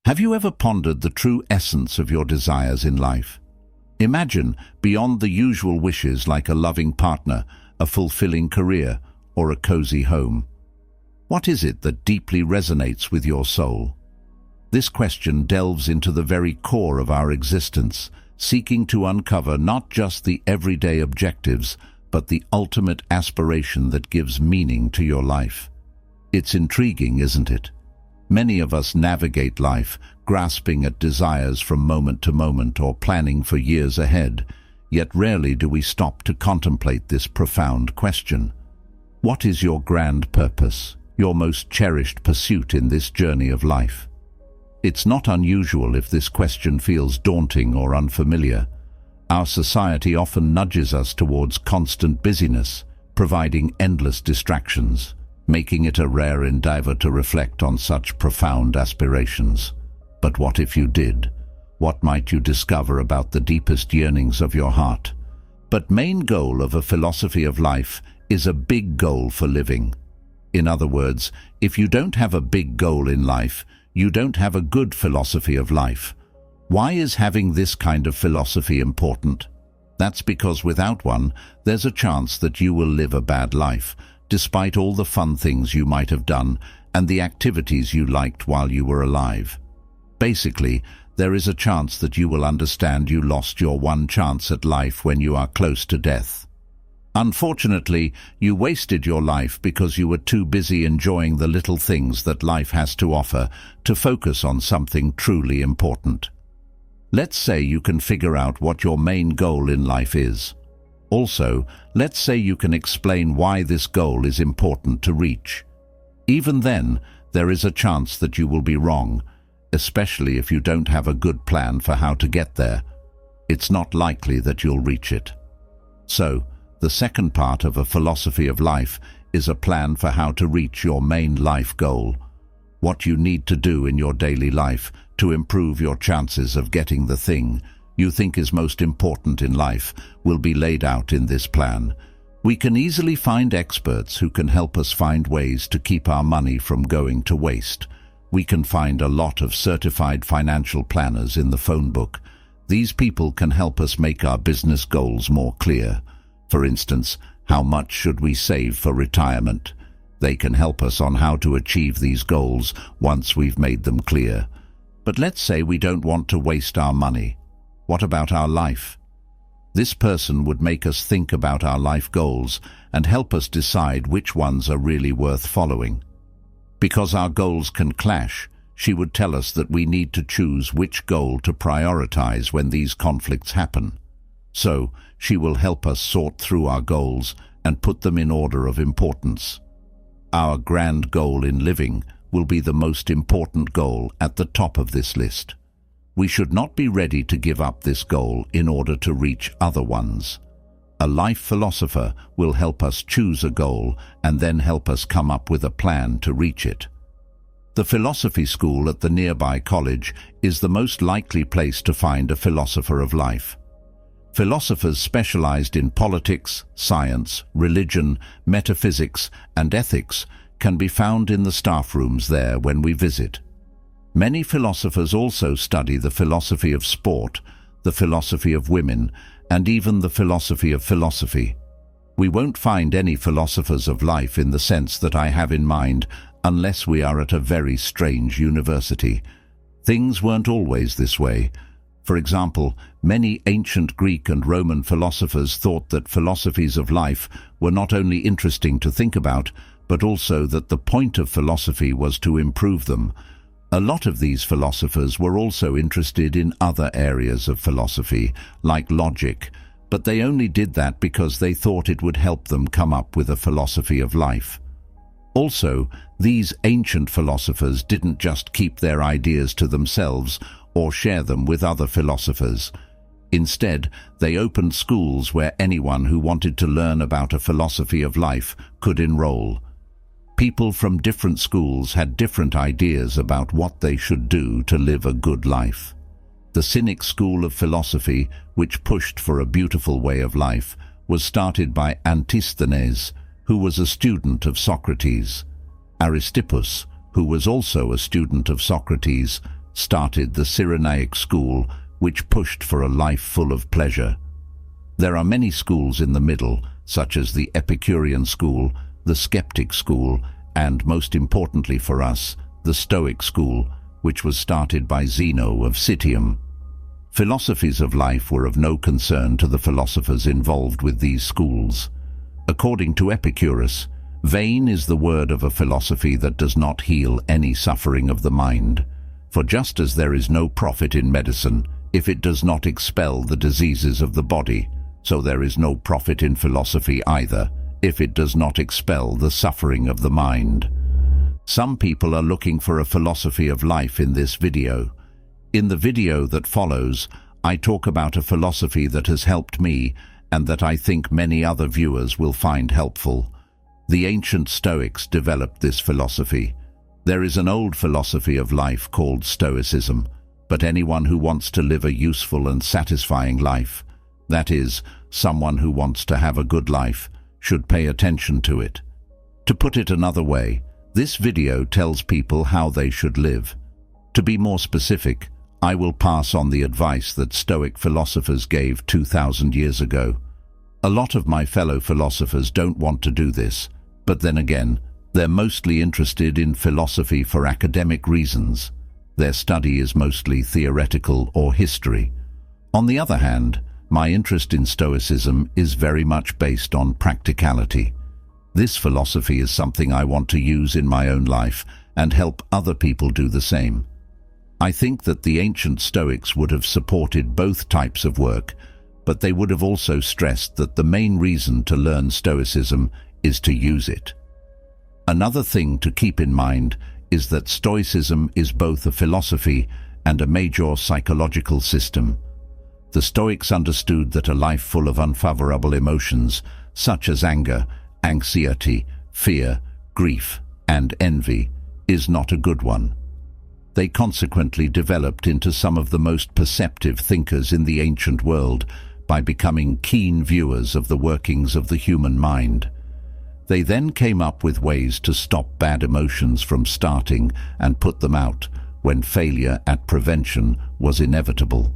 Have you ever pondered the true essence of your desires in life? Imagine beyond the usual wishes like a loving partner, a fulfilling career, or a cozy home. What is it that deeply resonates with your soul? This question delves into the very core of our existence, seeking to uncover not just the everyday objectives, but the ultimate aspiration that gives meaning to your life. It's intriguing, isn't it? Many of us navigate life, grasping at desires from moment to moment or planning for years ahead, yet rarely do we stop to contemplate this profound question. What is your grand purpose, your most cherished pursuit in this journey of life? It's not unusual if this question feels daunting or unfamiliar. Our society often nudges us towards constant busyness, providing endless distractions, making it a rare endeavor to reflect on such profound aspirations. But what if you did? What might you discover about the deepest yearnings of your heart? But main goal of a philosophy of life is a big goal for living. In other words, if you don't have a big goal in life, you don't have a good philosophy of life. Why is having this kind of philosophy important? That's because without one, there's a chance that you will live a bad life, despite all the fun things you might have done and the activities you liked while you were alive. Basically, there is a chance that you will understand you lost your one chance at life when you are close to death. Unfortunately, you wasted your life because you were too busy enjoying the little things that life has to offer to focus on something truly important. Let's say you can figure out what your main goal in life is. Also, let's say you can explain why this goal is important to reach. Even then, there is a chance that you will be wrong, especially if you don't have a good plan for how to get there. It's not likely that you'll reach it. So, the second part of a philosophy of life is a plan for how to reach your main life goal. What you need to do in your daily life to improve your chances of getting the thing you think is most important in life will be laid out in this plan. We can easily find experts who can help us find ways to keep our money from going to waste. We can find a lot of certified financial planners in the phone book. These people can help us make our business goals more clear. For instance, how much should we save for retirement? They can help us on how to achieve these goals once we've made them clear. But let's say we don't want to waste our money. What about our life? This person would make us think about our life goals and help us decide which ones are really worth following. Because our goals can clash, she would tell us that we need to choose which goal to prioritize when these conflicts happen. So, she will help us sort through our goals and put them in order of importance. Our grand goal in living will be the most important goal at the top of this list. We should not be ready to give up this goal in order to reach other ones. A life philosopher will help us choose a goal and then help us come up with a plan to reach it. The philosophy school at the nearby college is the most likely place to find a philosopher of life. Philosophers specialized in politics, science, religion, metaphysics, and ethics can be found in the staff rooms there when we visit. Many philosophers also study the philosophy of sport, the philosophy of women, and even the philosophy of philosophy. We won't find any philosophers of life in the sense that I have in mind unless we are at a very strange university. Things weren't always this way. For example, many ancient Greek and Roman philosophers thought that philosophies of life were not only interesting to think about, but also that the point of philosophy was to improve them. A lot of these philosophers were also interested in other areas of philosophy, like logic, but they only did that because they thought it would help them come up with a philosophy of life. Also, these ancient philosophers didn't just keep their ideas to themselves or share them with other philosophers. Instead, they opened schools where anyone who wanted to learn about a philosophy of life could enroll. People from different schools had different ideas about what they should do to live a good life. The Cynic school of philosophy, which pushed for a beautiful way of life, was started by Antisthenes, who was a student of Socrates. Aristippus, who was also a student of Socrates, started the Cyrenaic school, which pushed for a life full of pleasure. There are many schools in the middle, such as the Epicurean school, the Skeptic school, and most importantly for us, the Stoic school, which was started by Zeno of Citium. Philosophies of life were of no concern to the philosophers involved with these schools. According to Epictetus, vain is the word of a philosophy that does not heal any suffering of the mind. For just as there is no profit in medicine if it does not expel the diseases of the body, so there is no profit in philosophy either if it does not expel the suffering of the mind. Some people are looking for a philosophy of life in this video. In the video that follows, I talk about a philosophy that has helped me and that I think many other viewers will find helpful. The ancient Stoics developed this philosophy. There is an old philosophy of life called Stoicism, but anyone who wants to live a useful and satisfying life, that is, someone who wants to have a good life, should pay attention to it. To put it another way, this video tells people how they should live. To be more specific, I will pass on the advice that Stoic philosophers gave 2,000 years ago. A lot of my fellow philosophers don't want to do this, but then again, they're mostly interested in philosophy for academic reasons. Their study is mostly theoretical or history. On the other hand, my interest in Stoicism is very much based on practicality. This philosophy is something I want to use in my own life and help other people do the same. I think that the ancient Stoics would have supported both types of work, but they would have also stressed that the main reason to learn Stoicism is to use it. Another thing to keep in mind is that Stoicism is both a philosophy and a major psychological system. The Stoics understood that a life full of unfavorable emotions, such as anger, anxiety, fear, grief, and envy, is not a good one. They consequently developed into some of the most perceptive thinkers in the ancient world by becoming keen viewers of the workings of the human mind. They then came up with ways to stop bad emotions from starting and put them out when failure at prevention was inevitable.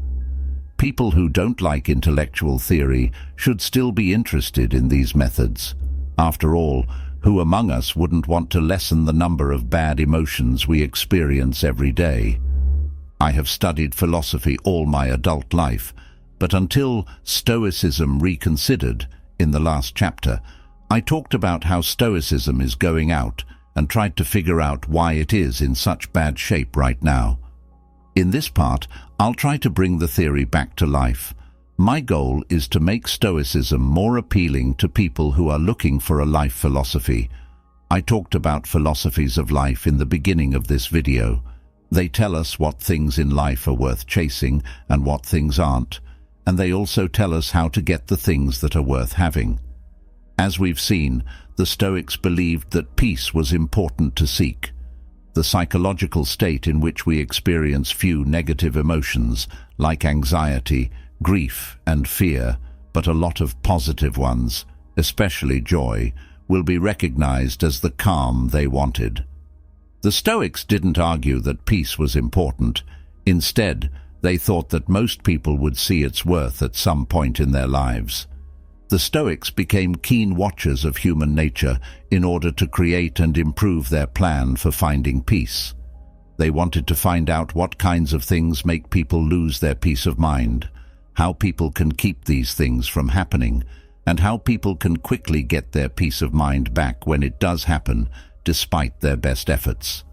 People who don't like intellectual theory should still be interested in these methods. After all, who among us wouldn't want to lessen the number of bad emotions we experience every day? I have studied philosophy all my adult life, but until Stoicism Reconsidered, in the last chapter, I talked about how Stoicism is going out and tried to figure out why it is in such bad shape right now. In this part, I'll try to bring the theory back to life. My goal is to make Stoicism more appealing to people who are looking for a life philosophy. I talked about philosophies of life in the beginning of this video. They tell us what things in life are worth chasing and what things aren't, and they also tell us how to get the things that are worth having. As we've seen, the Stoics believed that peace was important to seek. The psychological state in which we experience few negative emotions, like anxiety, grief, and fear, but a lot of positive ones, especially joy, will be recognized as the calm they wanted. The Stoics didn't argue that peace was important. Instead, they thought that most people would see its worth at some point in their lives. The Stoics became keen watchers of human nature in order to create and improve their plan for finding peace. They wanted to find out what kinds of things make people lose their peace of mind, how people can keep these things from happening, and how people can quickly get their peace of mind back when it does happen, despite their best efforts.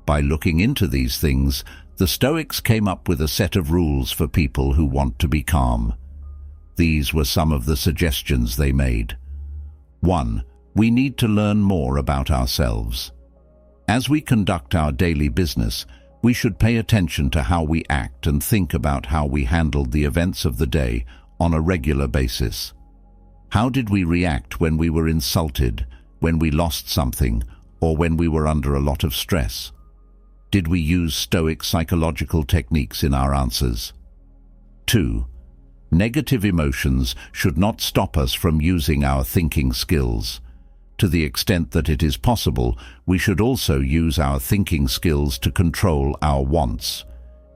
By looking into these things, the Stoics came up with a set of rules for people who want to be calm. These were some of the suggestions they made. 1. We need to learn more about ourselves. As we conduct our daily business, we should pay attention to how we act and think about how we handled the events of the day on a regular basis. How did we react when we were insulted, when we lost something, or when we were under a lot of stress? Did we use Stoic psychological techniques in our answers? 2. Negative emotions should not stop us from using our thinking skills. To the extent that it is possible, we should also use our thinking skills to control our wants.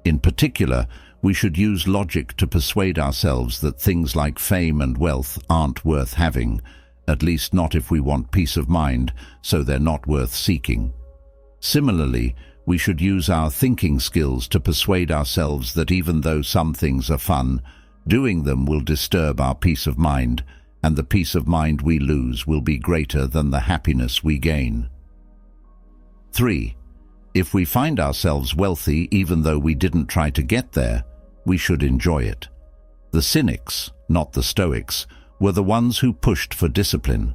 In particular, we should use logic to persuade ourselves that things like fame and wealth aren't worth having, at least not if we want peace of mind, so they're not worth seeking. Similarly, we should use our thinking skills to persuade ourselves that even though some things are fun, doing them will disturb our peace of mind, and the peace of mind we lose will be greater than the happiness we gain. 3. If we find ourselves wealthy even though we didn't try to get there, we should enjoy it. The Cynics, not the Stoics, were the ones who pushed for discipline.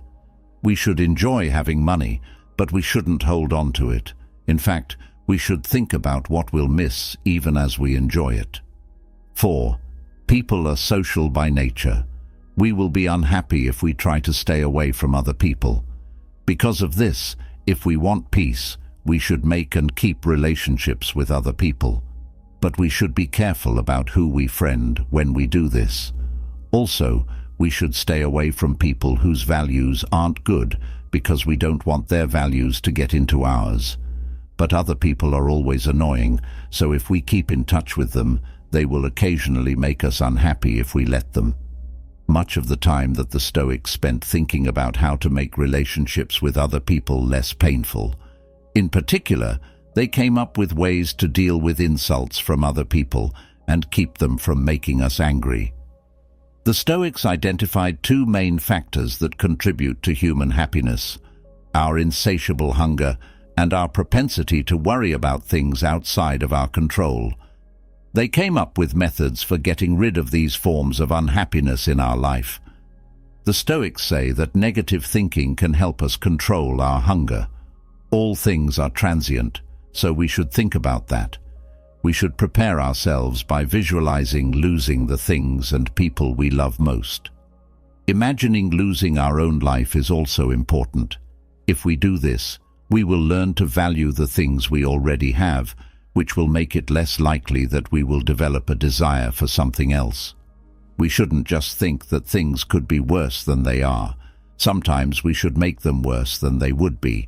We should enjoy having money, but we shouldn't hold on to it. In fact, we should think about what we'll miss even as we enjoy it. 4. People are social by nature. We will be unhappy if we try to stay away from other people. Because of this, if we want peace, we should make and keep relationships with other people. But we should be careful about who we friend when we do this. Also, we should stay away from people whose values aren't good because we don't want their values to get into ours. But other people are always annoying, so if we keep in touch with them, they will occasionally make us unhappy if we let them. Much of the time that the Stoics spent thinking about how to make relationships with other people less painful. In particular, they came up with ways to deal with insults from other people and keep them from making us angry. The Stoics identified two main factors that contribute to human happiness: our insatiable hunger and our propensity to worry about things outside of our control. They came up with methods for getting rid of these forms of unhappiness in our life. The Stoics say that negative thinking can help us control our hunger. All things are transient, so we should think about that. We should prepare ourselves by visualizing losing the things and people we love most. Imagining losing our own life is also important. If we do this, we will learn to value the things we already have, which will make it less likely that we will develop a desire for something else. We shouldn't just think that things could be worse than they are. Sometimes we should make them worse than they would be.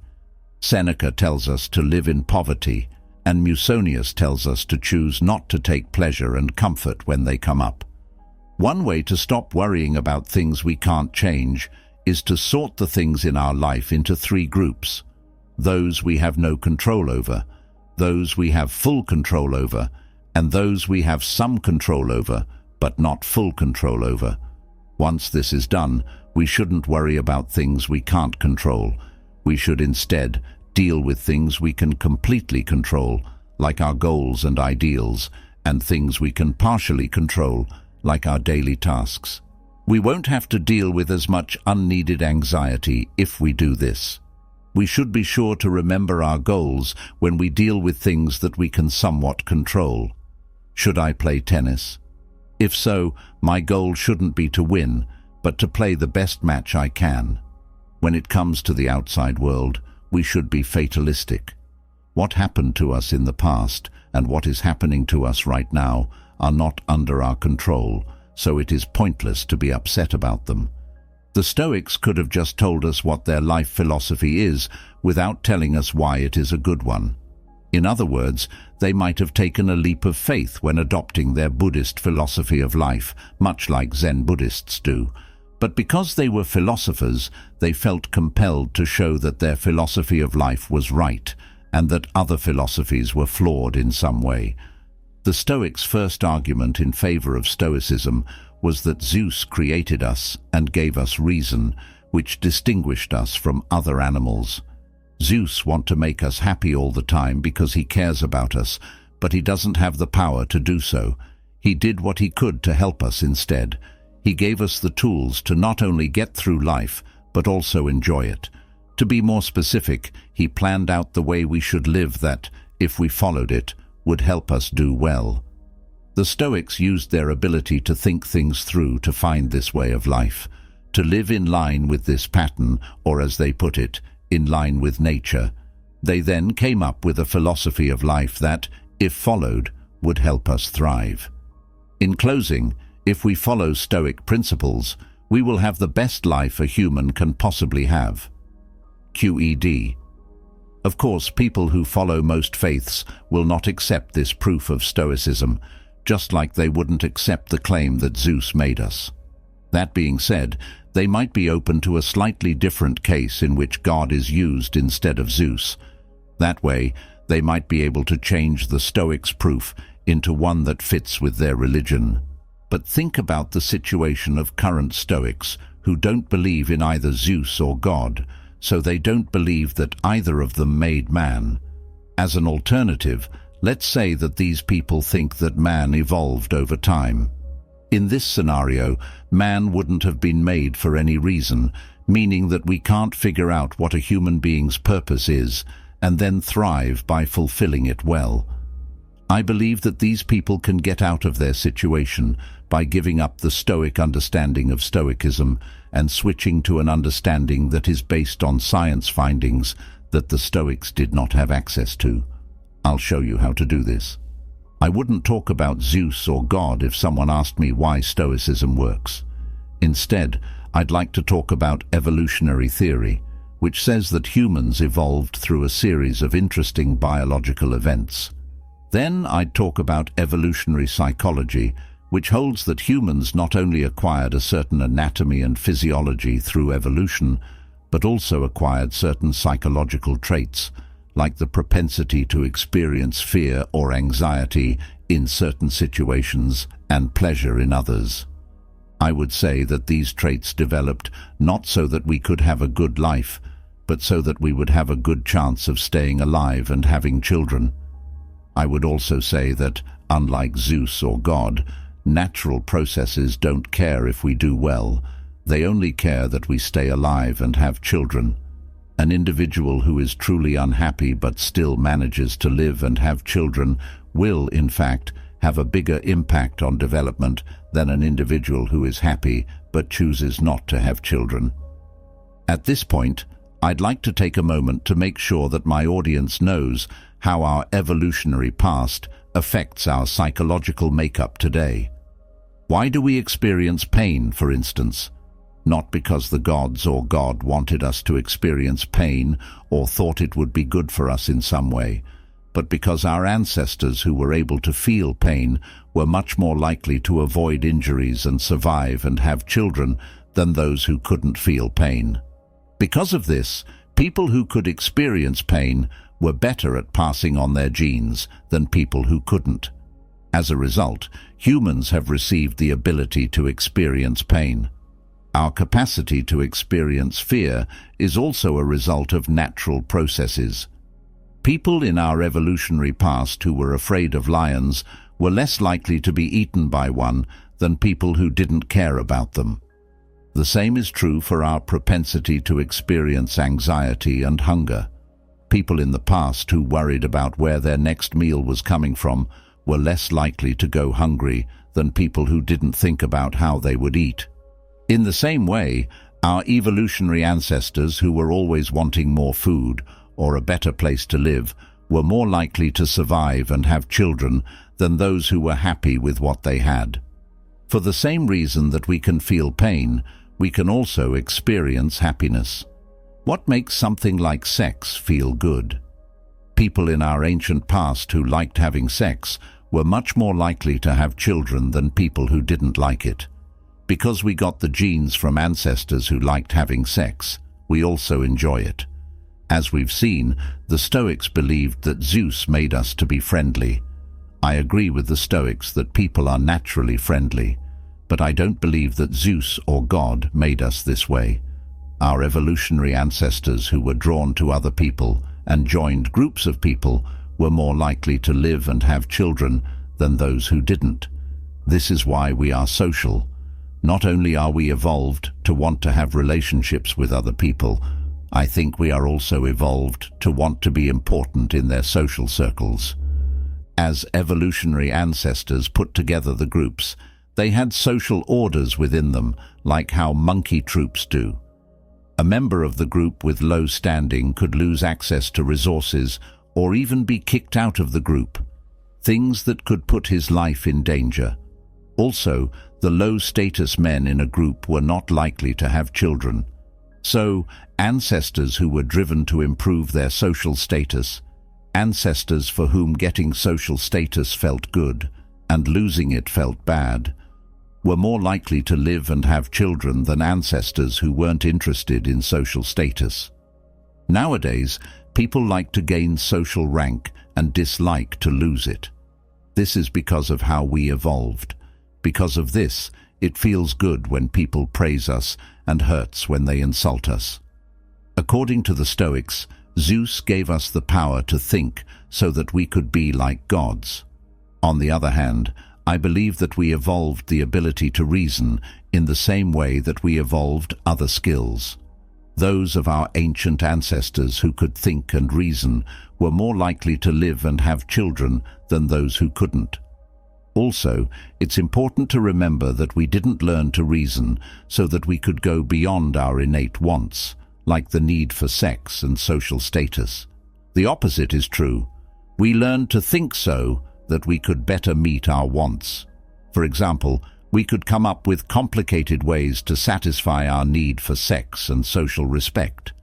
Seneca tells us to live in poverty, and Musonius tells us to choose not to take pleasure and comfort when they come up. One way to stop worrying about things we can't change is to sort the things in our life into 3 groups: those we have no control over, those we have full control over, and those we have some control over, but not full control over. Once this is done, we shouldn't worry about things we can't control. We should instead deal with things we can completely control, like our goals and ideals, and things we can partially control, like our daily tasks. We won't have to deal with as much unneeded anxiety if we do this. We should be sure to remember our goals when we deal with things that we can somewhat control. Should I play tennis? If so, my goal shouldn't be to win, but to play the best match I can. When it comes to the outside world, we should be fatalistic. What happened to us in the past and what is happening to us right now are not under our control, so it is pointless to be upset about them. The Stoics could have just told us what their life philosophy is without telling us why it is a good one. In other words, they might have taken a leap of faith when adopting their Buddhist philosophy of life, much like Zen Buddhists do. But because they were philosophers, they felt compelled to show that their philosophy of life was right and that other philosophies were flawed in some way. The Stoics' first argument in favor of Stoicism was that Zeus created us and gave us reason, which distinguished us from other animals. Zeus wants to make us happy all the time because he cares about us, but he doesn't have the power to do so. He did what he could to help us instead. He gave us the tools to not only get through life, but also enjoy it. To be more specific, he planned out the way we should live that, if we followed it, would help us do well. The Stoics used their ability to think things through to find this way of life, to live in line with this pattern, or as they put it, in line with nature. They then came up with a philosophy of life that, if followed, would help us thrive. In closing, if we follow Stoic principles, we will have the best life a human can possibly have. QED. Of course, people who follow most faiths will not accept this proof of Stoicism, just like they wouldn't accept the claim that Zeus made us. That being said, they might be open to a slightly different case in which God is used instead of Zeus. That way, they might be able to change the Stoics' proof into one that fits with their religion. But think about the situation of current Stoics who don't believe in either Zeus or God, so they don't believe that either of them made man. As an alternative, let's say that these people think that man evolved over time. In this scenario, man wouldn't have been made for any reason, meaning that we can't figure out what a human being's purpose is and then thrive by fulfilling it well. I believe that these people can get out of their situation by giving up the Stoic understanding of Stoicism and switching to an understanding that is based on science findings that the Stoics did not have access to. I'll show you how to do this. I wouldn't talk about Zeus or God if someone asked me why Stoicism works. Instead, I'd like to talk about evolutionary theory, which says that humans evolved through a series of interesting biological events. Then I'd talk about evolutionary psychology, which holds that humans not only acquired a certain anatomy and physiology through evolution, but also acquired certain psychological traits, like the propensity to experience fear or anxiety in certain situations and pleasure in others. I would say that these traits developed not so that we could have a good life, but so that we would have a good chance of staying alive and having children. I would also say that, unlike Zeus or God, natural processes don't care if we do well. They only care that we stay alive and have children. An individual who is truly unhappy but still manages to live and have children will, in fact, have a bigger impact on development than an individual who is happy but chooses not to have children. At this point, I'd like to take a moment to make sure that my audience knows how our evolutionary past affects our psychological makeup today. Why do we experience pain, for instance? Not because the gods or God wanted us to experience pain or thought it would be good for us in some way, but because our ancestors who were able to feel pain were much more likely to avoid injuries and survive and have children than those who couldn't feel pain. Because of this, people who could experience pain were better at passing on their genes than people who couldn't. As a result, humans have received the ability to experience pain. Our capacity to experience fear is also a result of natural processes. People in our evolutionary past who were afraid of lions were less likely to be eaten by one than people who didn't care about them. The same is true for our propensity to experience anxiety and hunger. People in the past who worried about where their next meal was coming from were less likely to go hungry than people who didn't think about how they would eat. In the same way, our evolutionary ancestors who were always wanting more food or a better place to live were more likely to survive and have children than those who were happy with what they had. For the same reason that we can feel pain, we can also experience happiness. What makes something like sex feel good? People in our ancient past who liked having sex were much more likely to have children than people who didn't like it. Because we got the genes from ancestors who liked having sex, we also enjoy it. As we've seen, the Stoics believed that Zeus made us to be friendly. I agree with the Stoics that people are naturally friendly, but I don't believe that Zeus or God made us this way. Our evolutionary ancestors who were drawn to other people and joined groups of people were more likely to live and have children than those who didn't. This is why we are social. Not only are we evolved to want to have relationships with other people, I think we are also evolved to want to be important in their social circles. As evolutionary ancestors put together the groups, they had social orders within them, like how monkey troops do. A member of the group with low standing could lose access to resources or even be kicked out of the group, things that could put his life in danger. Also, the low-status men in a group were not likely to have children. So, ancestors who were driven to improve their social status, ancestors for whom getting social status felt good and losing it felt bad, were more likely to live and have children than ancestors who weren't interested in social status. Nowadays, people like to gain social rank and dislike to lose it. This is because of how we evolved. Because of this, it feels good when people praise us and hurts when they insult us. According to the Stoics, Zeus gave us the power to think so that we could be like gods. On the other hand, I believe that we evolved the ability to reason in the same way that we evolved other skills. Those of our ancient ancestors who could think and reason were more likely to live and have children than those who couldn't. Also, it's important to remember that we didn't learn to reason so that we could go beyond our innate wants, like the need for sex and social status. The opposite is true. We learned to think so that we could better meet our wants. For example, we could come up with complicated ways to satisfy our need for sex and social respect.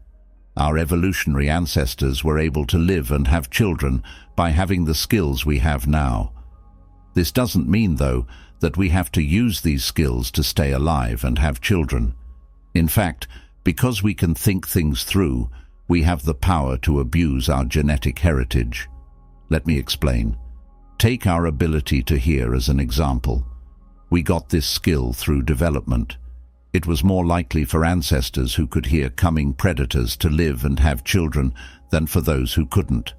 Our evolutionary ancestors were able to live and have children by having the skills we have now. This doesn't mean, though, that we have to use these skills to stay alive and have children. In fact, because we can think things through, we have the power to abuse our genetic heritage. Let me explain. Take our ability to hear as an example. We got this skill through development. It was more likely for ancestors who could hear coming predators to live and have children than for those who couldn't.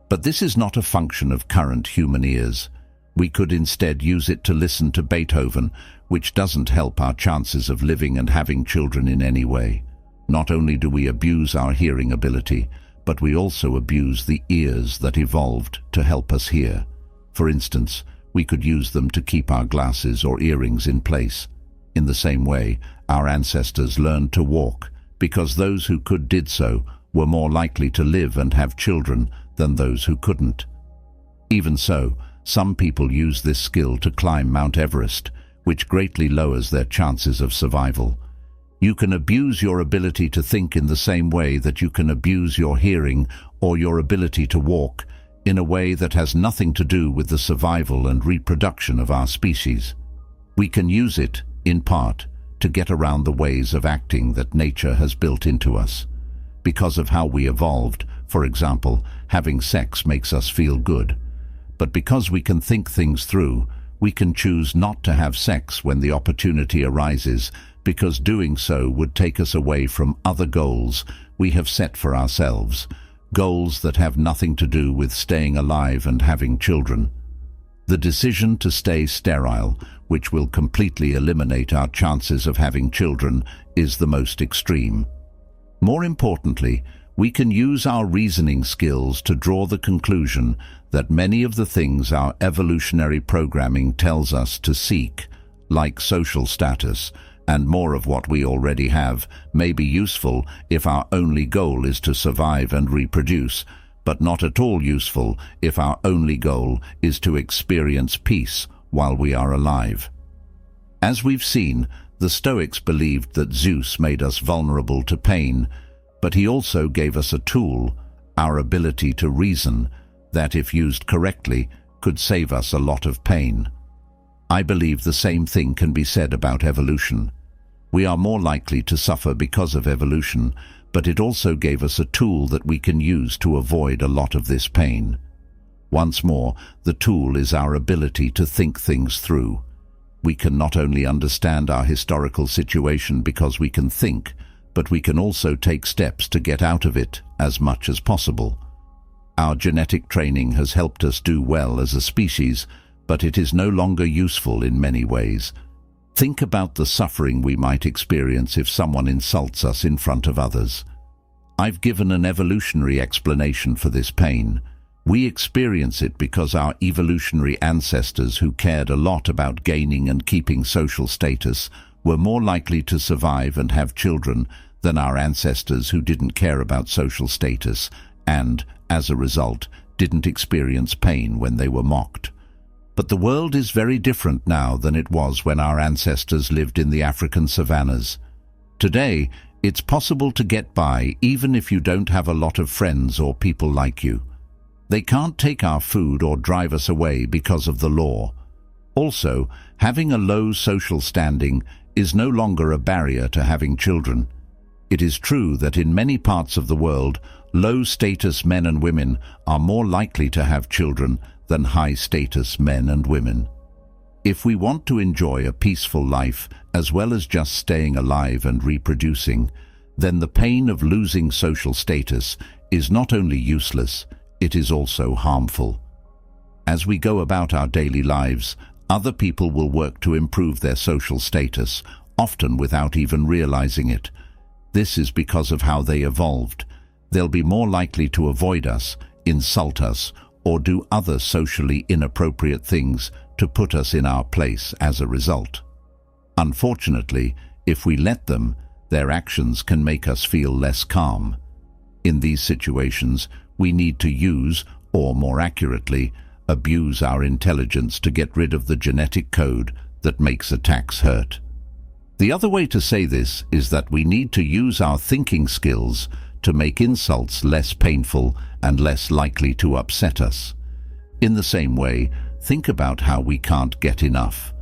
But this is not a function of current human ears. We could instead use it to listen to Beethoven, which doesn't help our chances of living and having children in any way. Not only do we abuse our hearing ability, but we also abuse the ears that evolved to help us hear. For instance, we could use them to keep our glasses or earrings in place. In the same way, our ancestors learned to walk, because those who could did so were more likely to live and have children than those who couldn't. Even so, some people use this skill to climb Mount Everest, which greatly lowers their chances of survival. You can abuse your ability to think in the same way that you can abuse your hearing or your ability to walk, in a way that has nothing to do with the survival and reproduction of our species. We can use it, in part, to get around the ways of acting that nature has built into us. Because of how we evolved, for example, having sex makes us feel good. But because we can think things through, we can choose not to have sex when the opportunity arises, because doing so would take us away from other goals we have set for ourselves, goals that have nothing to do with staying alive and having children. The decision to stay sterile, which will completely eliminate our chances of having children, is the most extreme. More importantly, we can use our reasoning skills to draw the conclusion that many of the things our evolutionary programming tells us to seek, like social status, and more of what we already have, may be useful if our only goal is to survive and reproduce, but not at all useful if our only goal is to experience peace while we are alive. As we've seen, the Stoics believed that Zeus made us vulnerable to pain, but he also gave us a tool, our ability to reason, that, if used correctly, could save us a lot of pain. I believe the same thing can be said about evolution. We are more likely to suffer because of evolution, but it also gave us a tool that we can use to avoid a lot of this pain. Once more, the tool is our ability to think things through. We can not only understand our historical situation because we can think, but we can also take steps to get out of it as much as possible. Our genetic training has helped us do well as a species, but it is no longer useful in many ways. Think about the suffering we might experience if someone insults us in front of others. I've given an evolutionary explanation for this pain. We experience it because our evolutionary ancestors who cared a lot about gaining and keeping social status were more likely to survive and have children than our ancestors who didn't care about social status and, as a result, didn't experience pain when they were mocked. But the world is very different now than it was when our ancestors lived in the African savannas. Today, It's possible to get by even if you don't have a lot of friends or people like you. They can't take our food or drive us away because of the law. Also, having a low social standing is no longer a barrier to having children. It is true that in many parts of the world, low-status men and women are more likely to have children than high-status men and women. If we want to enjoy a peaceful life as well as just staying alive and reproducing, then the pain of losing social status is not only useless, it is also harmful. As we go about our daily lives, other people will work to improve their social status, often without even realizing it. This is because of how they evolved. They'll be more likely to avoid us, insult us, or do other socially inappropriate things to put us in our place as a result. Unfortunately, if we let them, their actions can make us feel less calm. In these situations, we need to use, or more accurately, abuse our intelligence to get rid of the genetic code that makes attacks hurt. The other way to say this is that we need to use our thinking skills to make insults less painful and less likely to upset us. In the same way, think about how we can't get enough.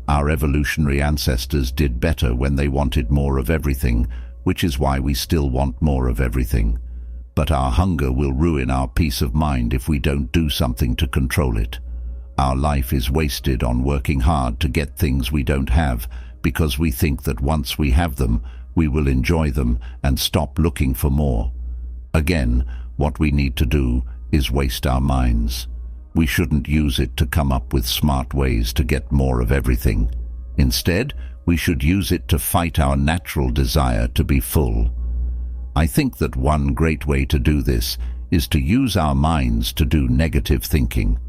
Our evolutionary ancestors did better when they wanted more of everything, which is why we still want more of everything. But our hunger will ruin our peace of mind if we don't do something to control it. Our life is wasted on working hard to get things we don't have because we think that once we have them, we will enjoy them and stop looking for more. Again, what we need to do is waste our minds. We shouldn't use it to come up with smart ways to get more of everything. Instead, we should use it to fight our natural desire to be full. I think that one great way to do this is to use our minds to do negative thinking.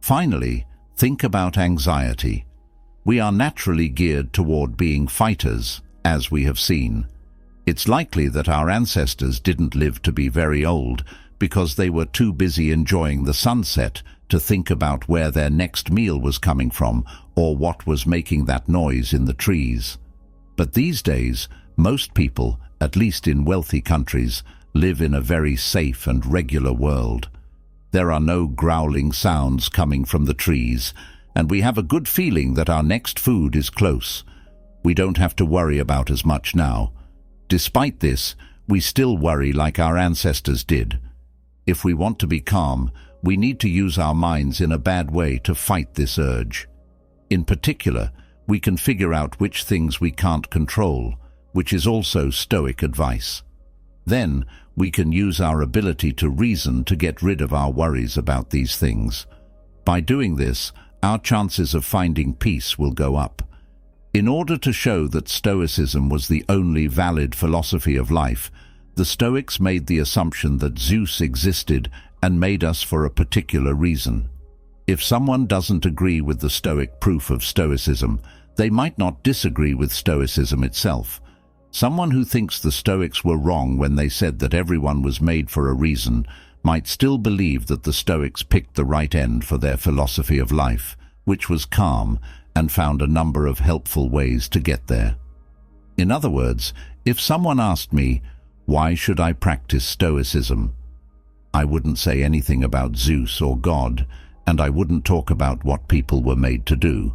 Finally, think about anxiety. We are naturally geared toward being fighters, as we have seen. It's likely that our ancestors didn't live to be very old because they were too busy enjoying the sunset to think about where their next meal was coming from or what was making that noise in the trees. But these days, most people, at least in wealthy countries, live in a very safe and regular world. There are no growling sounds coming from the trees, and we have a good feeling that our next food is close. We don't have to worry about as much now. Despite this, we still worry like our ancestors did. If we want to be calm, we need to use our minds in a bad way to fight this urge. In particular, we can figure out which things we can't control, which is also Stoic advice. Then, we can use our ability to reason to get rid of our worries about these things. By doing this, our chances of finding peace will go up. In order to show that Stoicism was the only valid philosophy of life, the Stoics made the assumption that Zeus existed and made us for a particular reason. If someone doesn't agree with the Stoic proof of Stoicism, they might not disagree with Stoicism itself. Someone who thinks the Stoics were wrong when they said that everyone was made for a reason might still believe that the Stoics picked the right end for their philosophy of life, which was calm, and found a number of helpful ways to get there. In other words, if someone asked me, why should I practice Stoicism? I wouldn't say anything about Zeus or God, and I wouldn't talk about what people were made to do.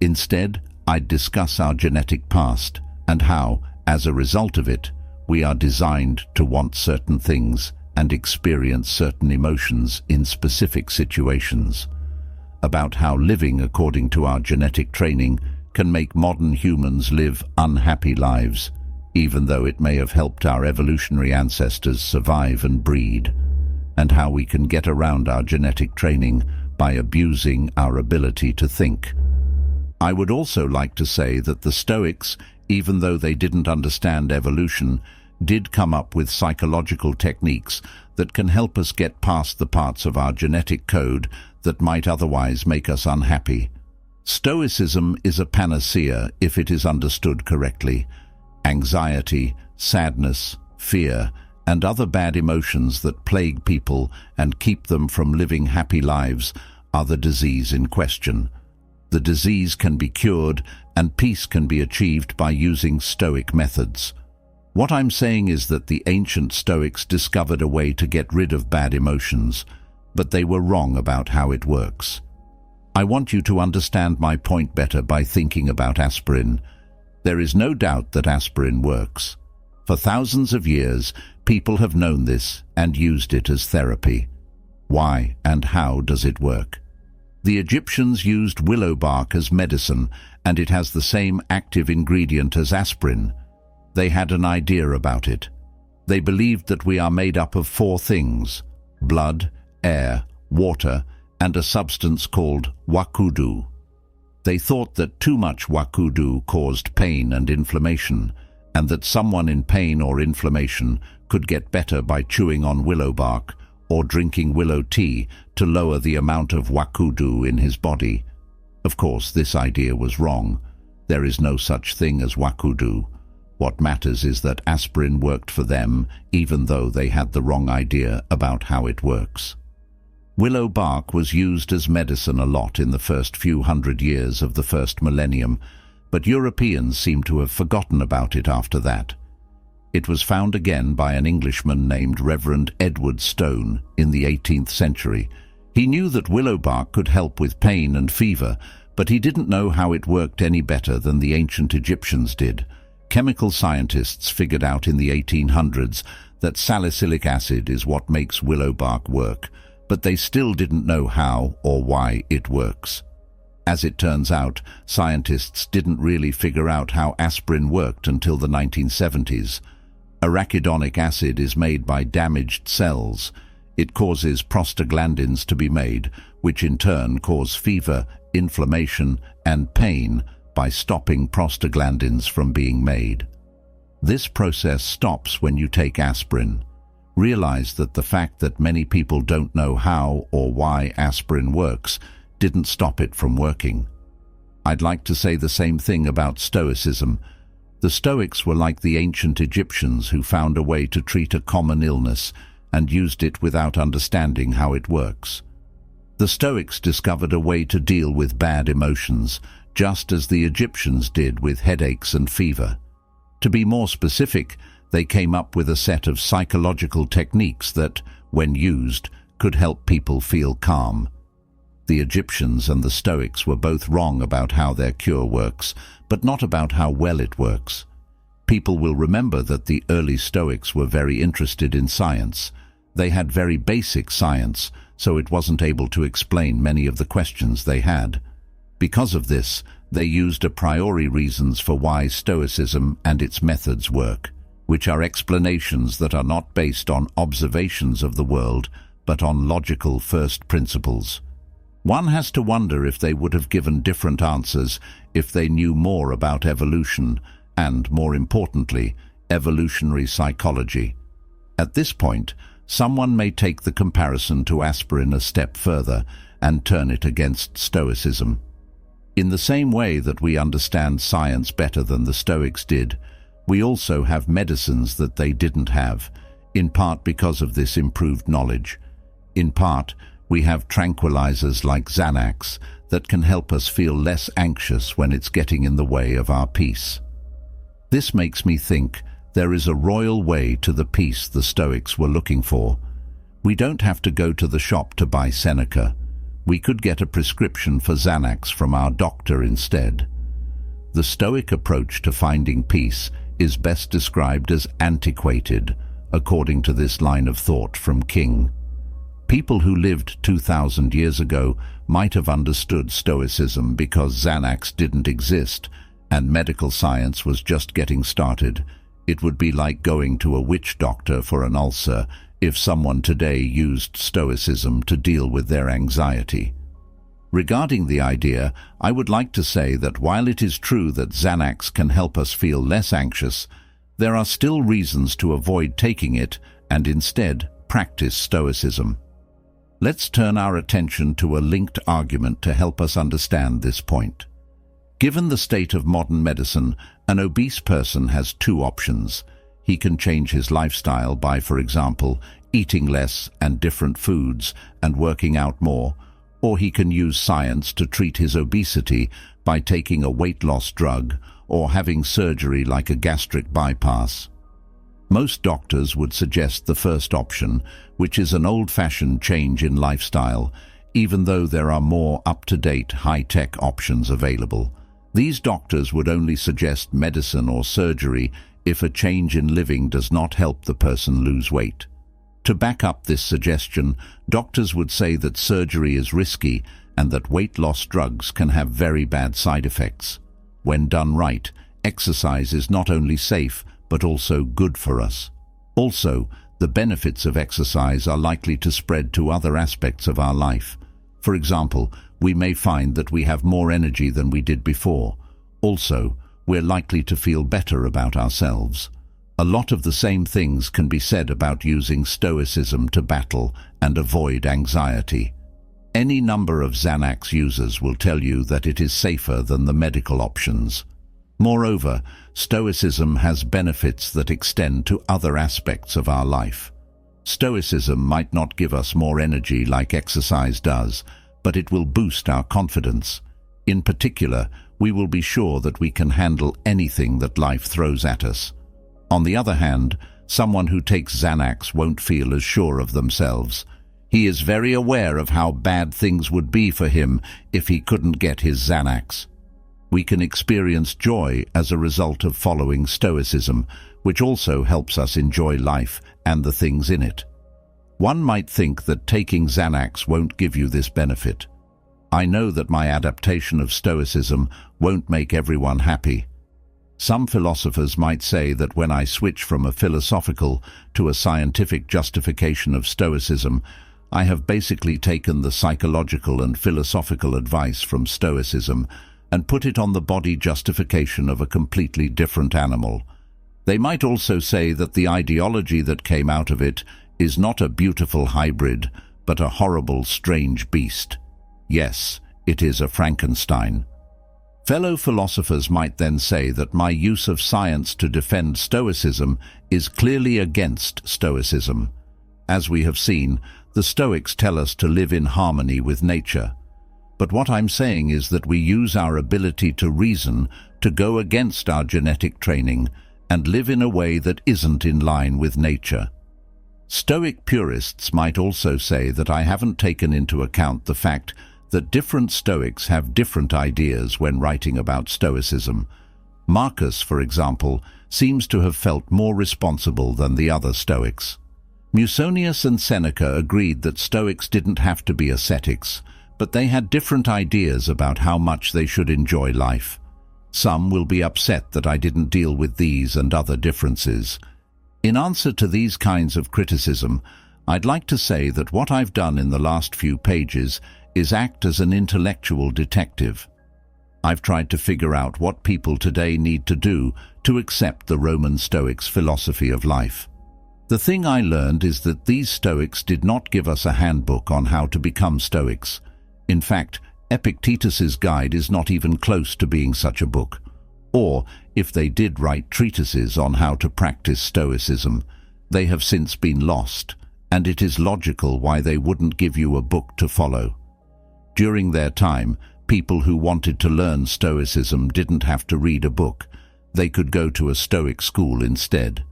Instead, I'd discuss our genetic past and how, as a result of it, we are designed to want certain things and experience certain emotions in specific situations. About how living according to our genetic training can make modern humans live unhappy lives, even though it may have helped our evolutionary ancestors survive and breed, and how we can get around our genetic training by abusing our ability to think. I would also like to say that the Stoics, even though they didn't understand evolution, did come up with psychological techniques that can help us get past the parts of our genetic code that might otherwise make us unhappy. Stoicism is a panacea if it is understood correctly. Anxiety, sadness, fear, and other bad emotions that plague people and keep them from living happy lives are the disease in question. The disease can be cured and peace can be achieved by using Stoic methods. What I'm saying is that the ancient Stoics discovered a way to get rid of bad emotions, but they were wrong about how it works. I want you to understand my point better by thinking about aspirin. There is no doubt that aspirin works. For thousands of years, people have known this and used it as therapy. Why and how does it work? The Egyptians used willow bark as medicine, and it has the same active ingredient as aspirin. They had an idea about it. They believed that we are made up of 4 things: blood, air, water, and a substance called wakudu. They thought that too much wakudu caused pain and inflammation, and that someone in pain or inflammation could get better by chewing on willow bark or drinking willow tea to lower the amount of wakudu in his body. Of course, this idea was wrong. There is no such thing as wakudu. What matters is that aspirin worked for them, even though they had the wrong idea about how it works. Willow bark was used as medicine a lot in the first few hundred years of the first millennium, but Europeans seem to have forgotten about it after that. It was found again by an Englishman named Reverend Edward Stone in the 18th century. He knew that willow bark could help with pain and fever, but he didn't know how it worked any better than the ancient Egyptians did. Chemical scientists figured out in the 1800s that salicylic acid is what makes willow bark work, but they still didn't know how or why it works. As it turns out, scientists didn't really figure out how aspirin worked until the 1970s. Arachidonic acid is made by damaged cells. It causes prostaglandins to be made, which in turn cause fever, inflammation, and pain by stopping prostaglandins from being made. This process stops when you take aspirin. Realize that the fact that many people don't know how or why aspirin works didn't stop it from working. I'd like to say the same thing about Stoicism. The Stoics were like the ancient Egyptians who found a way to treat a common illness and used it without understanding how it works. The Stoics discovered a way to deal with bad emotions, just as the Egyptians did with headaches and fever. To be more specific, they came up with a set of psychological techniques that, when used, could help people feel calm. The Egyptians and the Stoics were both wrong about how their cure works, but not about how well it works. People will remember that the early Stoics were very interested in science. They had very basic science, so it wasn't able to explain many of the questions they had. Because of this, they used a priori reasons for why Stoicism and its methods work, which are explanations that are not based on observations of the world, but on logical first principles. One has to wonder if they would have given different answers if they knew more about evolution and, more importantly, evolutionary psychology. At this point, someone may take the comparison to aspirin a step further and turn it against Stoicism. In the same way that we understand science better than the Stoics did, we also have medicines that they didn't have, in part because of this improved knowledge. In part, we have tranquilizers like Xanax that can help us feel less anxious when it's getting in the way of our peace. This makes me think there is a royal way to the peace the Stoics were looking for. We don't have to go to the shop to buy Seneca. We could get a prescription for Xanax from our doctor instead. The Stoic approach to finding peace is best described as antiquated, according to this line of thought from King. People who lived 2,000 years ago might have understood Stoicism because Xanax didn't exist and medical science was just getting started. It would be like going to a witch doctor for an ulcer if someone today used Stoicism to deal with their anxiety. Regarding the idea, I would like to say that while it is true that Xanax can help us feel less anxious, there are still reasons to avoid taking it and instead practice Stoicism. Let's turn our attention to a linked argument to help us understand this point. Given the state of modern medicine, an obese person has 2 options. He can change his lifestyle by, for example, eating less and different foods and working out more, or he can use science to treat his obesity by taking a weight loss drug or having surgery like a gastric bypass. Most doctors would suggest the first option, which is an old-fashioned change in lifestyle, even though there are more up-to-date, high-tech options available. These doctors would only suggest medicine or surgery if a change in living does not help the person lose weight. To back up this suggestion, doctors would say that surgery is risky and that weight loss drugs can have very bad side effects. When done right, exercise is not only safe but also good for us. Also, the benefits of exercise are likely to spread to other aspects of our life. For example, we may find that we have more energy than we did before. Also, we're likely to feel better about ourselves. A lot of the same things can be said about using Stoicism to battle and avoid anxiety. Any number of Xanax users will tell you that it is safer than the medical options. Moreover, Stoicism has benefits that extend to other aspects of our life. Stoicism might not give us more energy like exercise does, but it will boost our confidence. In particular, we will be sure that we can handle anything that life throws at us. On the other hand, someone who takes Xanax won't feel as sure of themselves. He is very aware of how bad things would be for him if he couldn't get his Xanax. We can experience joy as a result of following Stoicism, which also helps us enjoy life and the things in it. One might think that taking Xanax won't give you this benefit. I know that my adaptation of Stoicism won't make everyone happy. Some philosophers might say that when I switch from a philosophical to a scientific justification of Stoicism, I have basically taken the psychological and philosophical advice from Stoicism and put it on the body justification of a completely different animal. They might also say that the ideology that came out of it is not a beautiful hybrid, but a horrible, strange beast. Yes, it is a Frankenstein. Fellow philosophers might then say that my use of science to defend Stoicism is clearly against Stoicism. As we have seen, the Stoics tell us to live in harmony with nature. But what I'm saying is that we use our ability to reason to go against our genetic training and live in a way that isn't in line with nature. Stoic purists might also say that I haven't taken into account the fact that different Stoics have different ideas when writing about Stoicism. Marcus, for example, seems to have felt more responsible than the other Stoics. Musonius and Seneca agreed that Stoics didn't have to be ascetics, but they had different ideas about how much they should enjoy life. Some will be upset that I didn't deal with these and other differences. In answer to these kinds of criticism, I'd like to say that what I've done in the last few pages is act as an intellectual detective. I've tried to figure out what people today need to do to accept the Roman Stoics' philosophy of life. The thing I learned is that these Stoics did not give us a handbook on how to become Stoics. In fact, Epictetus's guide is not even close to being such a book. Or, if they did write treatises on how to practice Stoicism, they have since been lost, and it is logical why they wouldn't give you a book to follow. During their time, people who wanted to learn Stoicism didn't have to read a book. They could go to a Stoic school instead.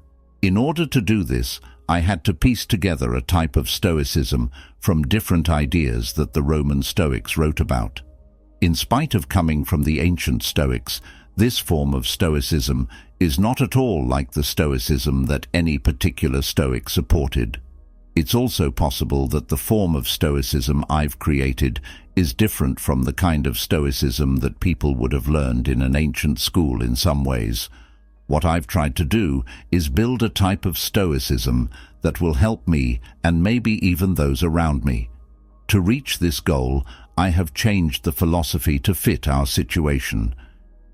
In order to do this, I had to piece together a type of Stoicism from different ideas that the Roman Stoics wrote about. In spite of coming from the ancient Stoics, this form of Stoicism is not at all like the Stoicism that any particular Stoic supported. It's also possible that the form of Stoicism I've created is different from the kind of Stoicism that people would have learned in an ancient school in some ways. What I've tried to do is build a type of Stoicism that will help me and maybe even those around me. To reach this goal, I have changed the philosophy to fit our situation.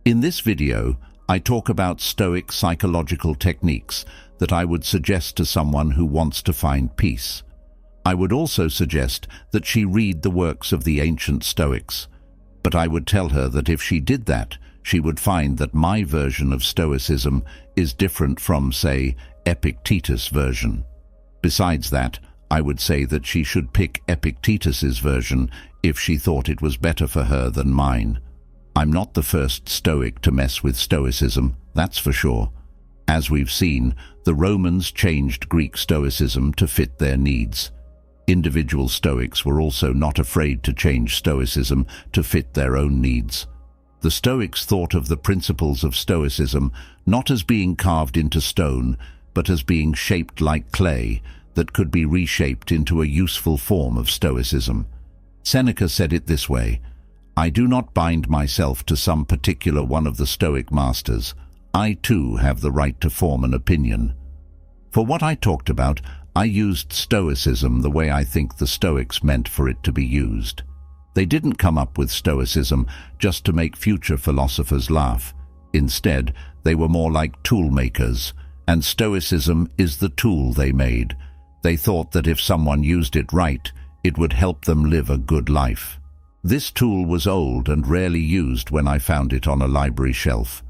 In this video, I talk about Stoic psychological techniques that I would suggest to someone who wants to find peace. I would also suggest that she read the works of the ancient Stoics, but I would tell her that if she did that, she would find that my version of Stoicism is different from, say, Epictetus' version. Besides that, I would say that she should pick Epictetus's version if she thought it was better for her than mine. I'm not the first Stoic to mess with Stoicism, that's for sure. As we've seen, the Romans changed Greek Stoicism to fit their needs. Individual Stoics were also not afraid to change Stoicism to fit their own needs. The Stoics thought of the principles of Stoicism not as being carved into stone, but as being shaped like clay that could be reshaped into a useful form of Stoicism. Seneca said it this way: "I do not bind myself to some particular one of the Stoic masters. I too have the right to form an opinion." For what I talked about, I used Stoicism the way I think the Stoics meant for it to be used. They didn't come up with Stoicism just to make future philosophers laugh. Instead, they were more like tool makers, and Stoicism is the tool they made. They thought that if someone used it right, it would help them live a good life. This tool was old and rarely used when I found it on a library shelf.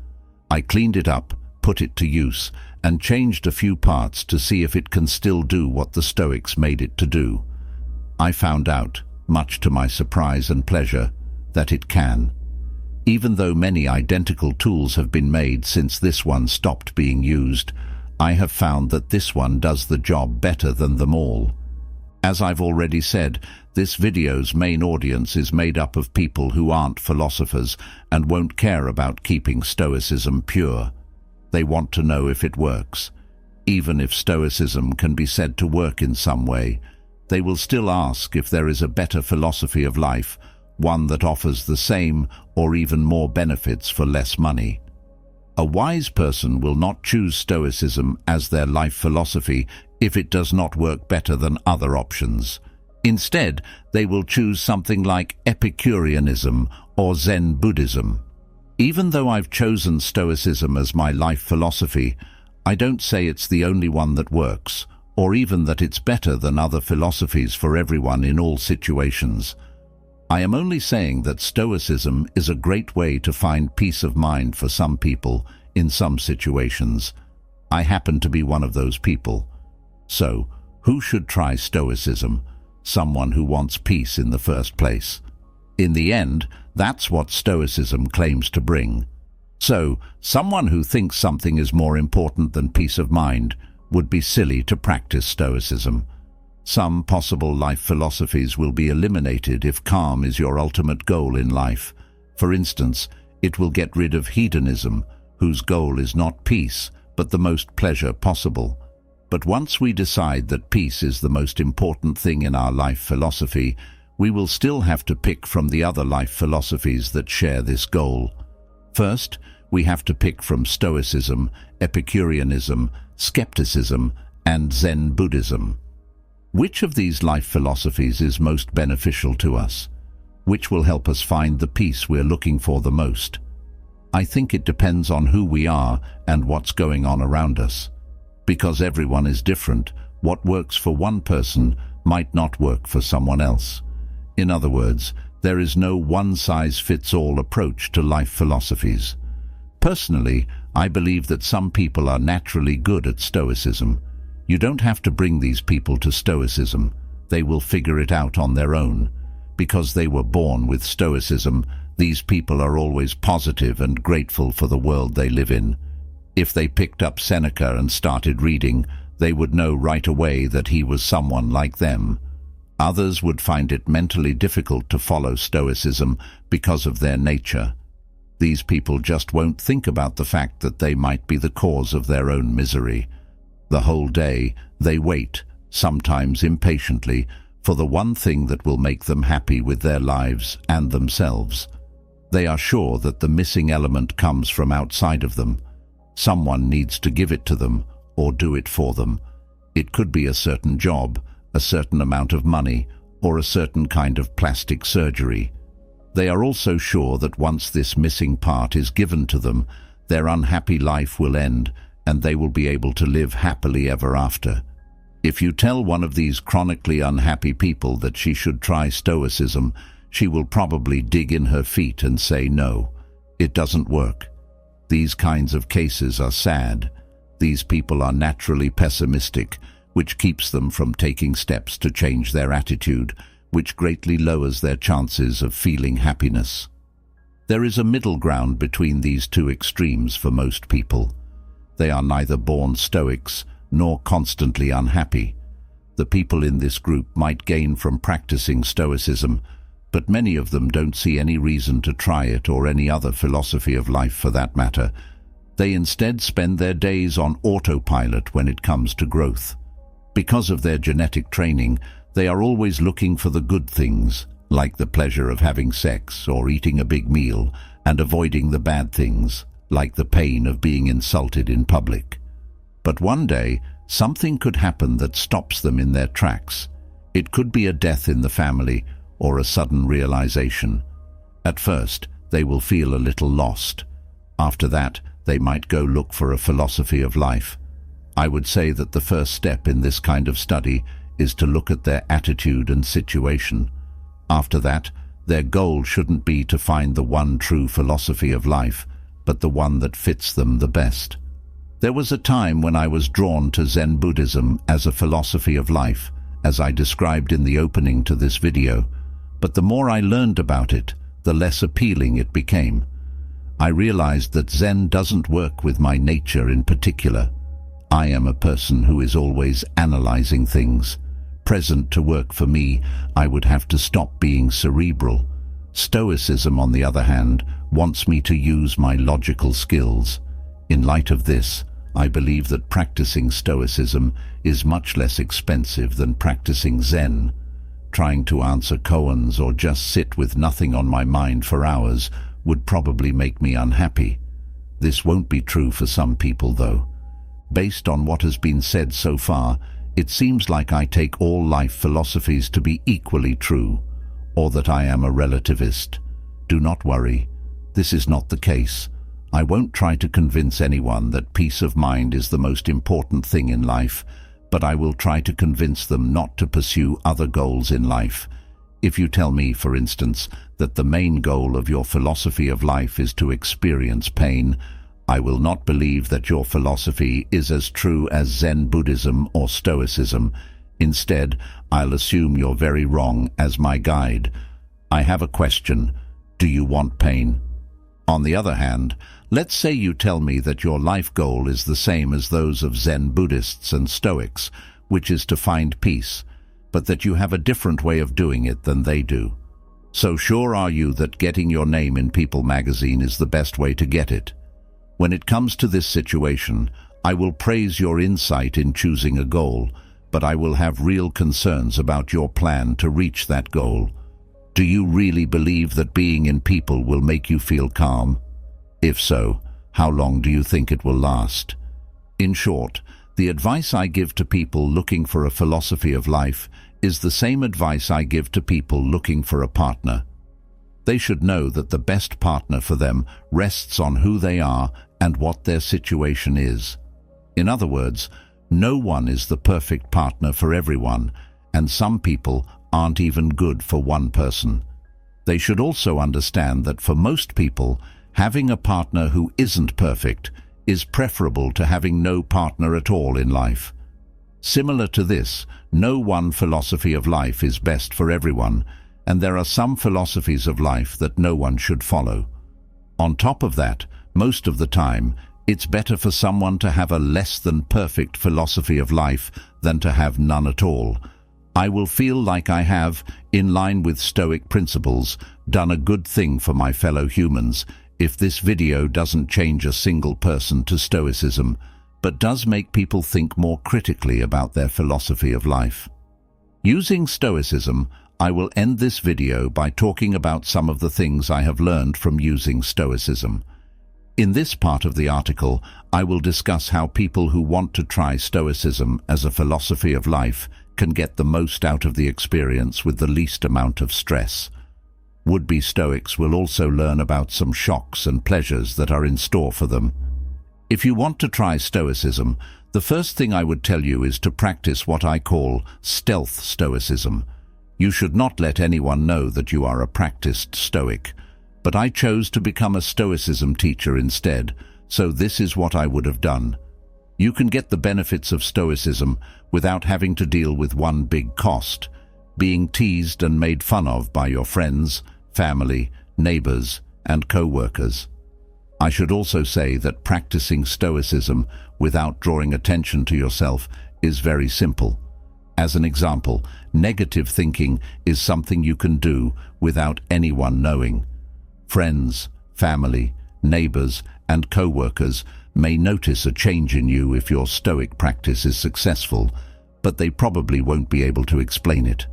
I cleaned it up, put it to use, and changed a few parts to see if it can still do what the Stoics made it to do. I found out, much to my surprise and pleasure, that it can. Even though many identical tools have been made since this one stopped being used, I have found that this one does the job better than them all. As I've already said, this video's main audience is made up of people who aren't philosophers and won't care about keeping Stoicism pure. They want to know if it works. Even if Stoicism can be said to work in some way, they will still ask if there is a better philosophy of life, one that offers the same or even more benefits for less money. A wise person will not choose Stoicism as their life philosophy if it does not work better than other options. Instead, they will choose something like Epicureanism or Zen Buddhism. Even though I've chosen Stoicism as my life philosophy, I don't say it's the only one that works, or even that it's better than other philosophies for everyone in all situations. I am only saying that Stoicism is a great way to find peace of mind for some people in some situations. I happen to be one of those people. So, who should try Stoicism? Someone who wants peace in the first place. In the end, that's what Stoicism claims to bring. So, someone who thinks something is more important than peace of mind would be silly to practice Stoicism. Some possible life philosophies will be eliminated if calm is your ultimate goal in life. For instance, it will get rid of hedonism, whose goal is not peace, but the most pleasure possible. But once we decide that peace is the most important thing in our life philosophy, we will still have to pick from the other life philosophies that share this goal. First, we have to pick from Stoicism, Epicureanism, skepticism, and Zen Buddhism. Which of these life philosophies is most beneficial to us? Which will help us find the peace we're looking for the most? I think it depends on who we are and what's going on around us. Because everyone is different, what works for one person might not work for someone else. In other words, there is no one-size-fits-all approach to life philosophies. Personally, I believe that some people are naturally good at Stoicism. You don't have to bring these people to Stoicism. They will figure it out on their own. Because they were born with Stoicism, these people are always positive and grateful for the world they live in. If they picked up Seneca and started reading, they would know right away that he was someone like them. Others would find it mentally difficult to follow Stoicism because of their nature. These people just won't think about the fact that they might be the cause of their own misery. The whole day, they wait, sometimes impatiently, for the one thing that will make them happy with their lives and themselves. They are sure that the missing element comes from outside of them. Someone needs to give it to them or do it for them. It could be a certain job, a certain amount of money, or a certain kind of plastic surgery. They are also sure that once this missing part is given to them, their unhappy life will end and they will be able to live happily ever after. If you tell one of these chronically unhappy people that she should try Stoicism, she will probably dig in her feet and say no, it doesn't work. These kinds of cases are sad. These people are naturally pessimistic, which keeps them from taking steps to change their attitude, which greatly lowers their chances of feeling happiness. There is a middle ground between these two extremes for most people. They are neither born Stoics nor constantly unhappy. The people in this group might gain from practicing Stoicism, but many of them don't see any reason to try it or any other philosophy of life for that matter. They instead spend their days on autopilot when it comes to growth. Because of their genetic training, they are always looking for the good things, like the pleasure of having sex or eating a big meal, and avoiding the bad things, like the pain of being insulted in public. But one day, something could happen that stops them in their tracks. It could be a death in the family or a sudden realization. At first, they will feel a little lost. After that, they might go look for a philosophy of life. I would say that the first step in this kind of study is to look at their attitude and situation. After that, their goal shouldn't be to find the one true philosophy of life, but the one that fits them the best. There was a time when I was drawn to Zen Buddhism as a philosophy of life, as I described in the opening to this video, but the more I learned about it, the less appealing it became. I realized that Zen doesn't work with my nature in particular. I am a person who is always analyzing things. Present to work for me, I would have to stop being cerebral. Stoicism, on the other hand, wants me to use my logical skills. In light of this, I believe that practicing Stoicism is much less expensive than practicing Zen. Trying to answer koans or just sit with nothing on my mind for hours would probably make me unhappy. This won't be true for some people, though. Based on what has been said so far, it seems like I take all life philosophies to be equally true, or that I am a relativist. Do not worry. This is not the case. I won't try to convince anyone that peace of mind is the most important thing in life, but I will try to convince them not to pursue other goals in life. If you tell me, for instance, that the main goal of your philosophy of life is to experience pain, I will not believe that your philosophy is as true as Zen Buddhism or Stoicism. Instead, I'll assume you're very wrong as my guide. I have a question. Do you want pain? On the other hand, let's say you tell me that your life goal is the same as those of Zen Buddhists and Stoics, which is to find peace, but that you have a different way of doing it than they do. So sure are you that getting your name in People magazine is the best way to get it? When it comes to this situation, I will praise your insight in choosing a goal, but I will have real concerns about your plan to reach that goal. Do you really believe that being in People will make you feel calm? If so, how long do you think it will last? In short, the advice I give to people looking for a philosophy of life is the same advice I give to people looking for a partner. They should know that the best partner for them rests on who they are and what their situation is. In other words, no one is the perfect partner for everyone, and some people aren't even good for one person. They should also understand that for most people, having a partner who isn't perfect is preferable to having no partner at all in life. Similar to this, no one philosophy of life is best for everyone, and there are some philosophies of life that no one should follow. On top of that, most of the time, it's better for someone to have a less than perfect philosophy of life than to have none at all. I will feel like I have, in line with Stoic principles, done a good thing for my fellow humans if this video doesn't change a single person to Stoicism, but does make people think more critically about their philosophy of life. Using Stoicism, I will end this video by talking about some of the things I have learned from using Stoicism. In this part of the article, I will discuss how people who want to try Stoicism as a philosophy of life can get the most out of the experience with the least amount of stress. Would-be Stoics will also learn about some shocks and pleasures that are in store for them. If you want to try Stoicism, the first thing I would tell you is to practice what I call stealth Stoicism. You should not let anyone know that you are a practiced Stoic, but I chose to become a Stoicism teacher instead, so this is what I would have done. You can get the benefits of Stoicism without having to deal with one big cost, being teased and made fun of by your friends, family, neighbors, and co-workers. I should also say that practicing Stoicism without drawing attention to yourself is very simple. As an example, negative thinking is something you can do without anyone knowing. Friends, family, neighbors, and co-workers may notice a change in you if your Stoic practice is successful, but they probably won't be able to explain it.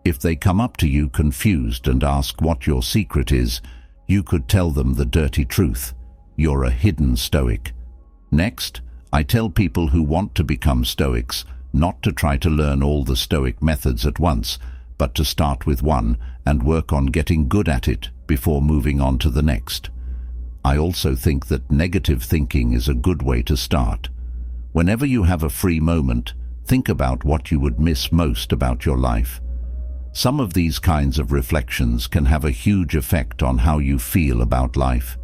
If they come up to you confused and ask what your secret is, you could tell them the dirty truth. You're a hidden Stoic. Next, I tell people who want to become Stoics not to try to learn all the Stoic methods at once, but to start with one and work on getting good at it before moving on to the next. I also think that negative thinking is a good way to start. Whenever you have a free moment, think about what you would miss most about your life. Some of these kinds of reflections can have a huge effect on how you feel about life.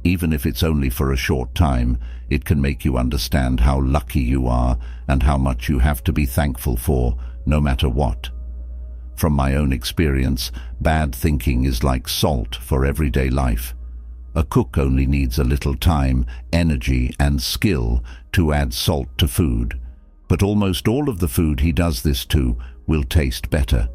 Even if it's only for a short time, it can make you understand how lucky you are and how much you have to be thankful for, no matter what. From my own experience, bad thinking is like salt for everyday life. A cook only needs a little time, energy, and skill to add salt to food, but almost all of the food he does this to will taste better.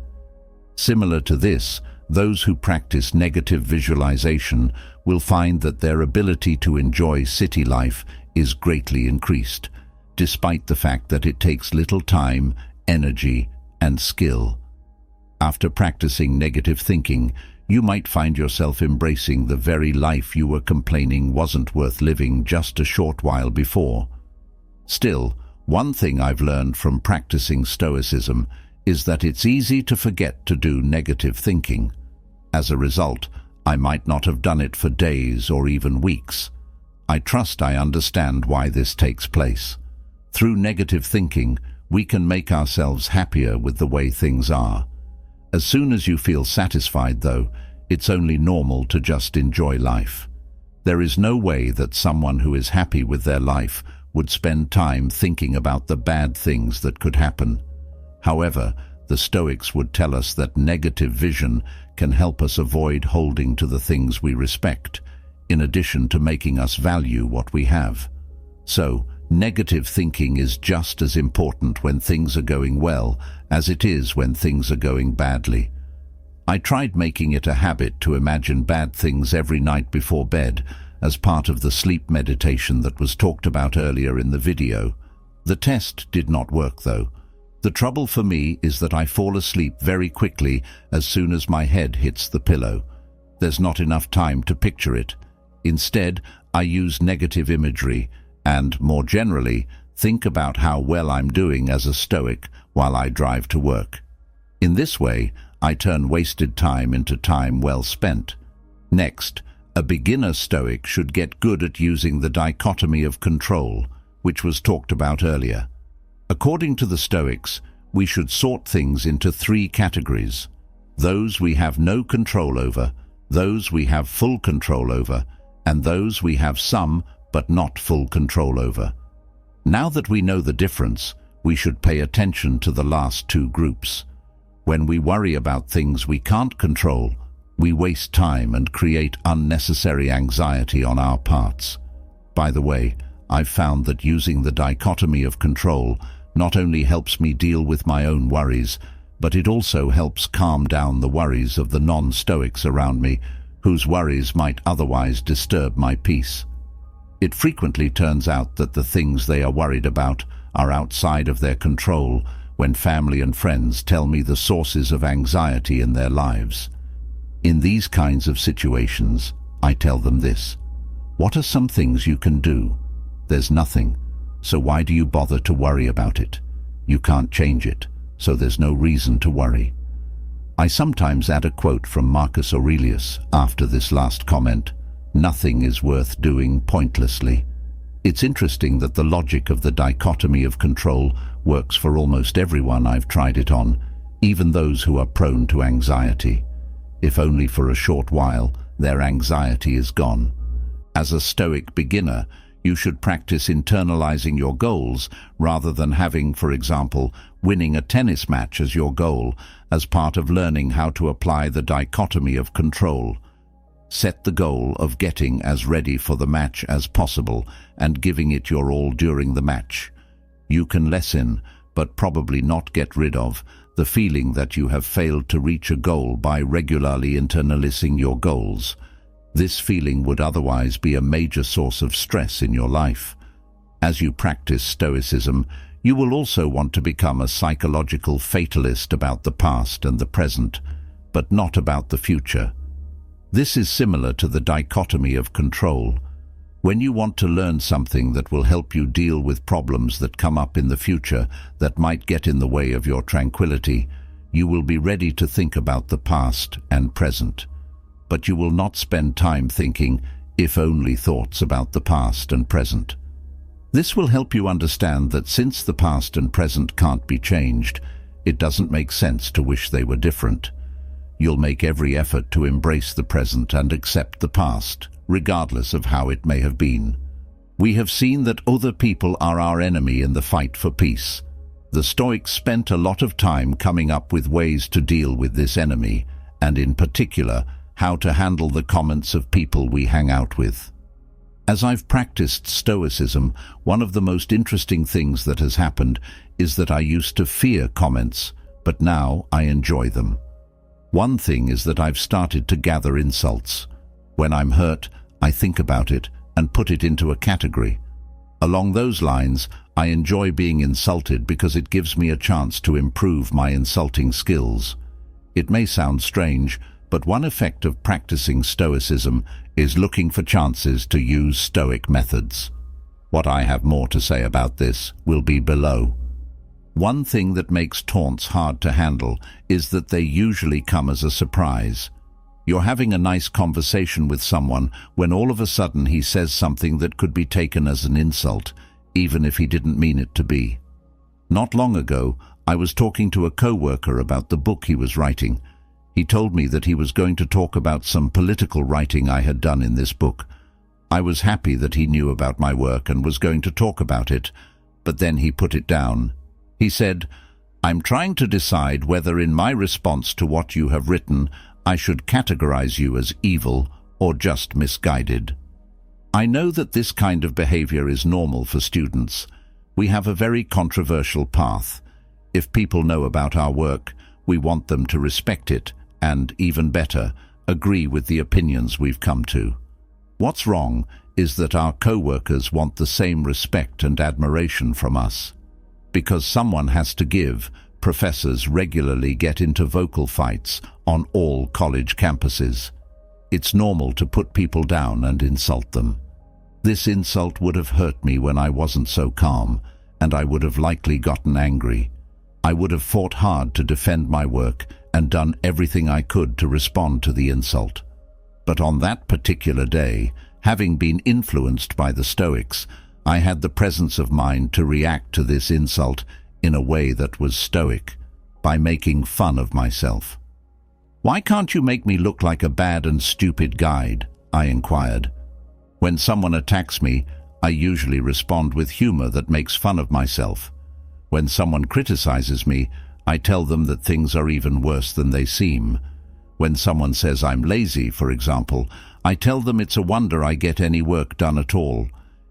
Similar to this, those who practice negative visualization will find that their ability to enjoy city life is greatly increased, despite the fact that it takes little time, energy, and skill. After practicing negative thinking, you might find yourself embracing the very life you were complaining wasn't worth living just a short while before. Still, one thing I've learned from practicing Stoicism is that it's easy to forget to do negative thinking. As a result, I might not have done it for days or even weeks. I trust I understand why this takes place. Through negative thinking, we can make ourselves happier with the way things are. As soon as you feel satisfied, though, it's only normal to just enjoy life. There is no way that someone who is happy with their life would spend time thinking about the bad things that could happen. However, the Stoics would tell us that negative vision can help us avoid holding to the things we respect, in addition to making us value what we have. So, negative thinking is just as important when things are going well as it is when things are going badly. I tried making it a habit to imagine bad things every night before bed as part of the sleep meditation that was talked about earlier in the video. The test did not work, though. The trouble for me is that I fall asleep very quickly as soon as my head hits the pillow. There's not enough time to picture it. Instead, I use negative imagery and, more generally, think about how well I'm doing as a Stoic while I drive to work. In this way, I turn wasted time into time well spent. Next, a beginner Stoic should get good at using the dichotomy of control, which was talked about earlier. According to the Stoics, we should sort things into 3 categories: those we have no control over, those we have full control over, and those we have some but not full control over. Now that we know the difference, we should pay attention to the last 2 groups. When we worry about things we can't control, we waste time and create unnecessary anxiety on our parts. By the way, I've found that using the dichotomy of control not only helps me deal with my own worries, but it also helps calm down the worries of the non-Stoics around me, whose worries might otherwise disturb my peace. It frequently turns out that the things they are worried about are outside of their control when family and friends tell me the sources of anxiety in their lives. In these kinds of situations, I tell them this: what are some things you can do? There's nothing, so why do you bother to worry about it? You can't change it, so there's no reason to worry. I sometimes add a quote from Marcus Aurelius after this last comment: nothing is worth doing pointlessly. It's interesting that the logic of the dichotomy of control works for almost everyone I've tried it on, even those who are prone to anxiety. If only for a short while, their anxiety is gone. As a Stoic beginner, you should practice internalizing your goals rather than having, for example, winning a tennis match as your goal, as part of learning how to apply the dichotomy of control. Set the goal of getting as ready for the match as possible and giving it your all during the match. You can lessen, but probably not get rid of, the feeling that you have failed to reach a goal by regularly internalizing your goals. This feeling would otherwise be a major source of stress in your life. As you practice Stoicism, you will also want to become a psychological fatalist about the past and the present, but not about the future. This is similar to the dichotomy of control. When you want to learn something that will help you deal with problems that come up in the future that might get in the way of your tranquility, you will be ready to think about the past and present. But you will not spend time thinking if-only thoughts about the past and present. This will help you understand that since the past and present can't be changed, it doesn't make sense to wish they were different. You'll make every effort to embrace the present and accept the past, regardless of how it may have been. We have seen that other people are our enemy in the fight for peace. The Stoics spent a lot of time coming up with ways to deal with this enemy, and in particular, how to handle the comments of people we hang out with. As I've practiced Stoicism, one of the most interesting things that has happened is that I used to fear comments, but now I enjoy them. One thing is that I've started to gather insults. When I'm hurt, I think about it and put it into a category. Along those lines, I enjoy being insulted because it gives me a chance to improve my insulting skills. It may sound strange, but one effect of practicing Stoicism is looking for chances to use Stoic methods. What I have more to say about this will be below. One thing that makes taunts hard to handle is that they usually come as a surprise. You're having a nice conversation with someone when all of a sudden he says something that could be taken as an insult, even if he didn't mean it to be. Not long ago, I was talking to a co-worker about the book he was writing. He told me that he was going to talk about some political writing I had done in this book. I was happy that he knew about my work and was going to talk about it, but then he put it down. He said, "I'm trying to decide whether in my response to what you have written, I should categorize you as evil or just misguided." I know that this kind of behavior is normal for students. We have a very controversial path. If people know about our work, we want them to respect it and, even better, agree with the opinions we've come to. What's wrong is that our co-workers want the same respect and admiration from us. Because someone has to give, professors regularly get into vocal fights on all college campuses. It's normal to put people down and insult them. This insult would have hurt me when I wasn't so calm, and I would have likely gotten angry. I would have fought hard to defend my work and done everything I could to respond to the insult. But on that particular day, having been influenced by the Stoics, I had the presence of mind to react to this insult in a way that was Stoic, by making fun of myself. "Why can't you make me look like a bad and stupid guide?" I inquired. When someone attacks me, I usually respond with humor that makes fun of myself. When someone criticizes me, I tell them that things are even worse than they seem. When someone says I'm lazy, for example, I tell them it's a wonder I get any work done at all.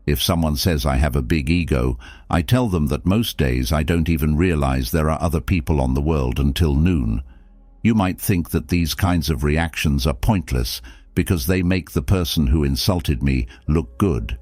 If someone says I have a big ego, I tell them that most days I don't even realize there are other people on the world until noon. You might think that these kinds of reactions are pointless because they make the person who insulted me look good.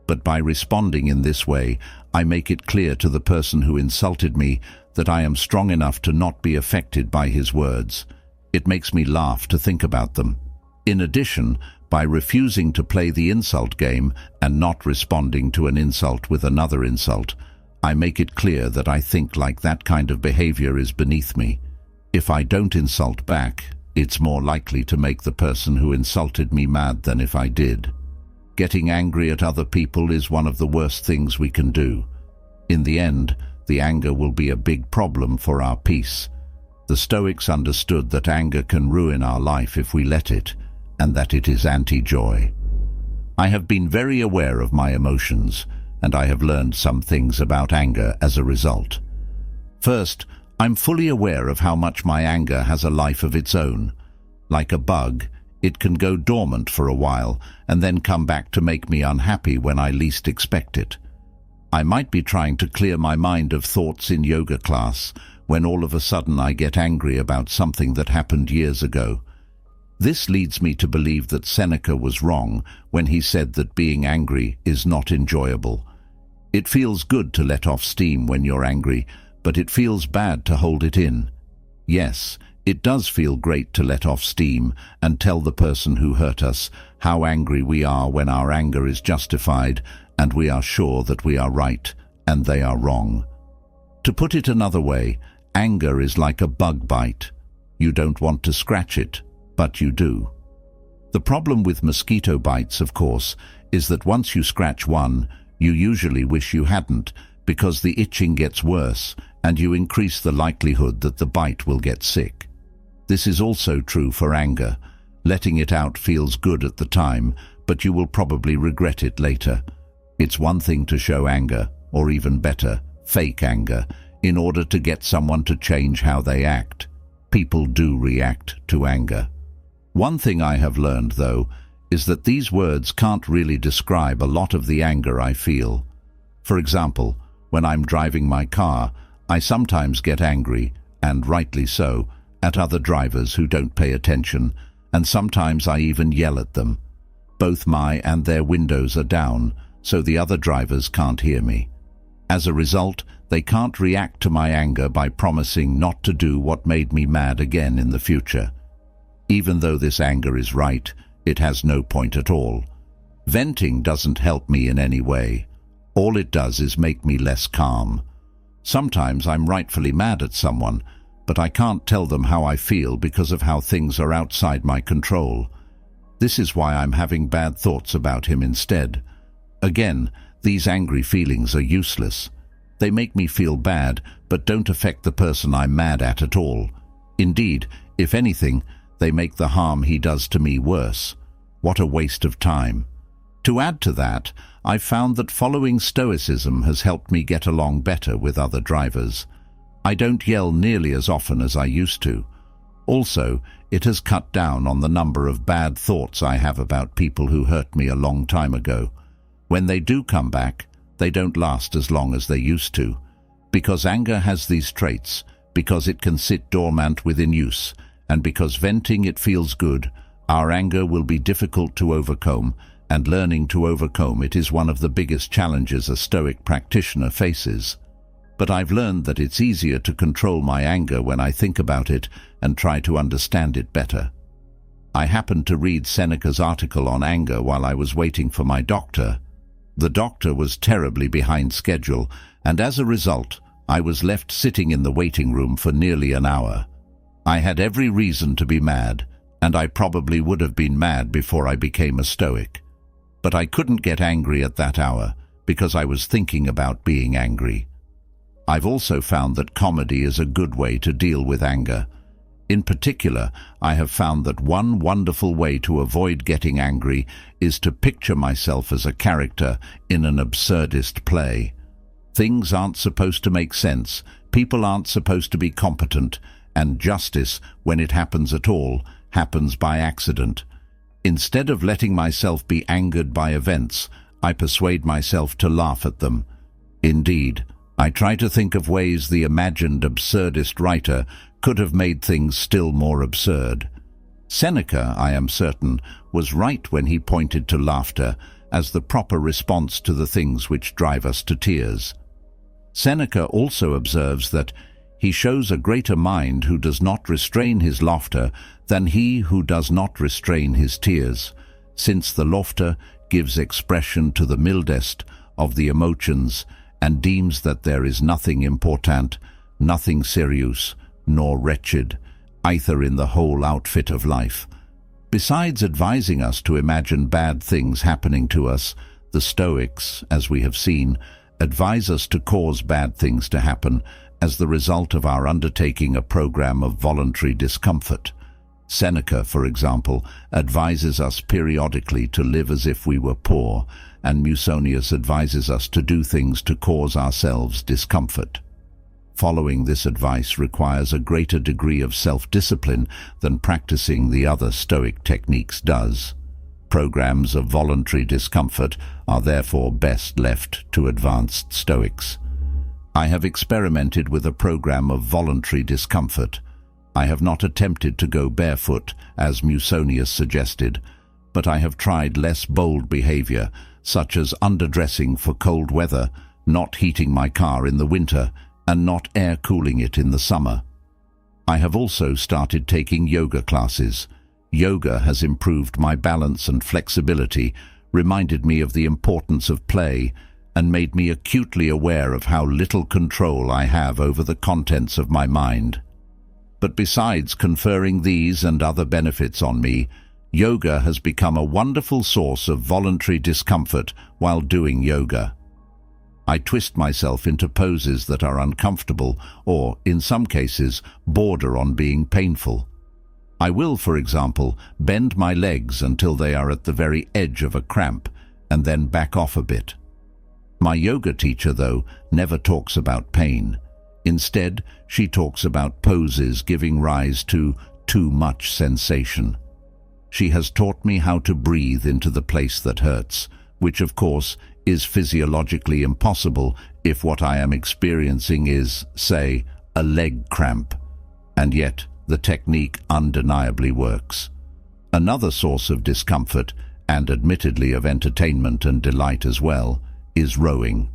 But by responding in this way, I make it clear to the person who insulted me that I am strong enough to not be affected by his words. It makes me laugh to think about them. In addition, by refusing to play the insult game and not responding to an insult with another insult, I make it clear that I think like that kind of behavior is beneath me. If I don't insult back, it's more likely to make the person who insulted me mad than if I did. Getting angry at other people is one of the worst things we can do. In the end, the anger will be a big problem for our peace. The Stoics understood that anger can ruin our life if we let it, and that it is anti-joy. I have been very aware of my emotions, and I have learned some things about anger as a result. First, I'm fully aware of how much my anger has a life of its own. Like a bug, It can go dormant for a while and then come back to make me unhappy when I least expect it. I might be trying to clear my mind of thoughts in yoga class when all of a sudden I get angry about something that happened years ago. This leads me to believe that Seneca was wrong when he said that being angry is not enjoyable. It feels good to let off steam when you're angry, but it feels bad to hold it in. Yes, it does feel great to let off steam and tell the person who hurt us how angry we are when our anger is justified and we are sure that we are right and they are wrong. To put it another way, anger is like a bug bite. You don't want to scratch it, but you do. The problem with mosquito bites, of course, is that once you scratch one, you usually wish you hadn't, because the itching gets worse and you increase the likelihood that the bite will get sick. This is also true for anger. Letting it out feels good at the time, but you will probably regret it later. It's one thing to show anger, or even better, fake anger, in order to get someone to change how they act. People do react to anger. One thing I have learned, though, is that these words can't really describe a lot of the anger I feel. For example, when I'm driving my car, I sometimes get angry, and rightly so, at other drivers who don't pay attention, and sometimes I even yell at them. Both my and their windows are down, so the other drivers can't hear me. As a result, they can't react to my anger by promising not to do what made me mad again in the future. Even though this anger is right, it has no point at all. Venting doesn't help me in any way. All it does is make me less calm. Sometimes I'm rightfully mad at someone, but I can't tell them how I feel because of how things are outside my control. This is why I'm having bad thoughts about him instead. Again, these angry feelings are useless. They make me feel bad, but don't affect the person I'm mad at all. Indeed, if anything, they make the harm he does to me worse. What a waste of time. To add to that, I've found that following Stoicism has helped me get along better with other drivers. I don't yell nearly as often as I used to. Also, it has cut down on the number of bad thoughts I have about people who hurt me a long time ago. When they do come back, they don't last as long as they used to. Because anger has these traits, because it can sit dormant within use, and because venting it feels good, our anger will be difficult to overcome, and learning to overcome it is one of the biggest challenges a Stoic practitioner faces. But I've learned that it's easier to control my anger when I think about it and try to understand it better. I happened to read Seneca's article on anger while I was waiting for my doctor. The doctor was terribly behind schedule, and as a result, I was left sitting in the waiting room for nearly an hour. I had every reason to be mad, and I probably would have been mad before I became a Stoic. But I couldn't get angry at that hour because I was thinking about being angry. I've also found that comedy is a good way to deal with anger. In particular, I have found that one wonderful way to avoid getting angry is to picture myself as a character in an absurdist play. Things aren't supposed to make sense, people aren't supposed to be competent, and justice, when it happens at all, happens by accident. Instead of letting myself be angered by events, I persuade myself to laugh at them. Indeed, I try to think of ways the imagined absurdist writer could have made things still more absurd. Seneca, I am certain, was right when he pointed to laughter as the proper response to the things which drive us to tears. Seneca also observes that he shows a greater mind who does not restrain his laughter than he who does not restrain his tears, since the laughter gives expression to the mildest of the emotions and deems that there is nothing important, nothing serious, nor wretched, either in the whole outfit of life. Besides advising us to imagine bad things happening to us, the Stoics, as we have seen, advise us to cause bad things to happen as the result of our undertaking a program of voluntary discomfort. Seneca, for example, advises us periodically to live as if we were poor, and Musonius advises us to do things to cause ourselves discomfort. Following this advice requires a greater degree of self-discipline than practicing the other Stoic techniques does. Programs of voluntary discomfort are therefore best left to advanced Stoics. I have experimented with a program of voluntary discomfort. I have not attempted to go barefoot, as Musonius suggested, but I have tried less bold behavior, such as underdressing for cold weather, not heating my car in the winter, and not air cooling it in the summer. I have also started taking yoga classes. Yoga has improved my balance and flexibility, reminded me of the importance of play, and made me acutely aware of how little control I have over the contents of my mind. But besides conferring these and other benefits on me, yoga has become a wonderful source of voluntary discomfort while doing yoga. I twist myself into poses that are uncomfortable or, in some cases, border on being painful. I will, for example, bend my legs until they are at the very edge of a cramp and then back off a bit. My yoga teacher, though, never talks about pain. Instead, she talks about poses giving rise to too much sensation. She has taught me how to breathe into the place that hurts, which, of course, is physiologically impossible if what I am experiencing is, say, a leg cramp. And yet, the technique undeniably works. Another source of discomfort, and admittedly of entertainment and delight as well, is rowing.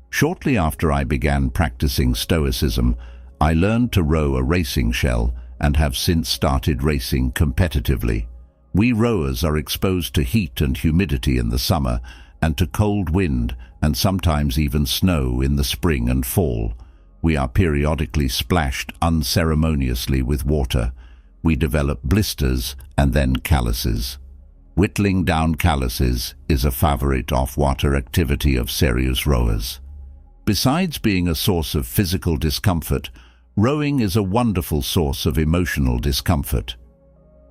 Shortly after I began practicing Stoicism, I learned to row a racing shell and have since started racing competitively. We rowers are exposed to heat and humidity in the summer, and to cold wind and sometimes even snow in the spring and fall. We are periodically splashed unceremoniously with water. We develop blisters and then calluses. Whittling down calluses is a favorite off-water activity of serious rowers. Besides being a source of physical discomfort, rowing is a wonderful source of emotional discomfort.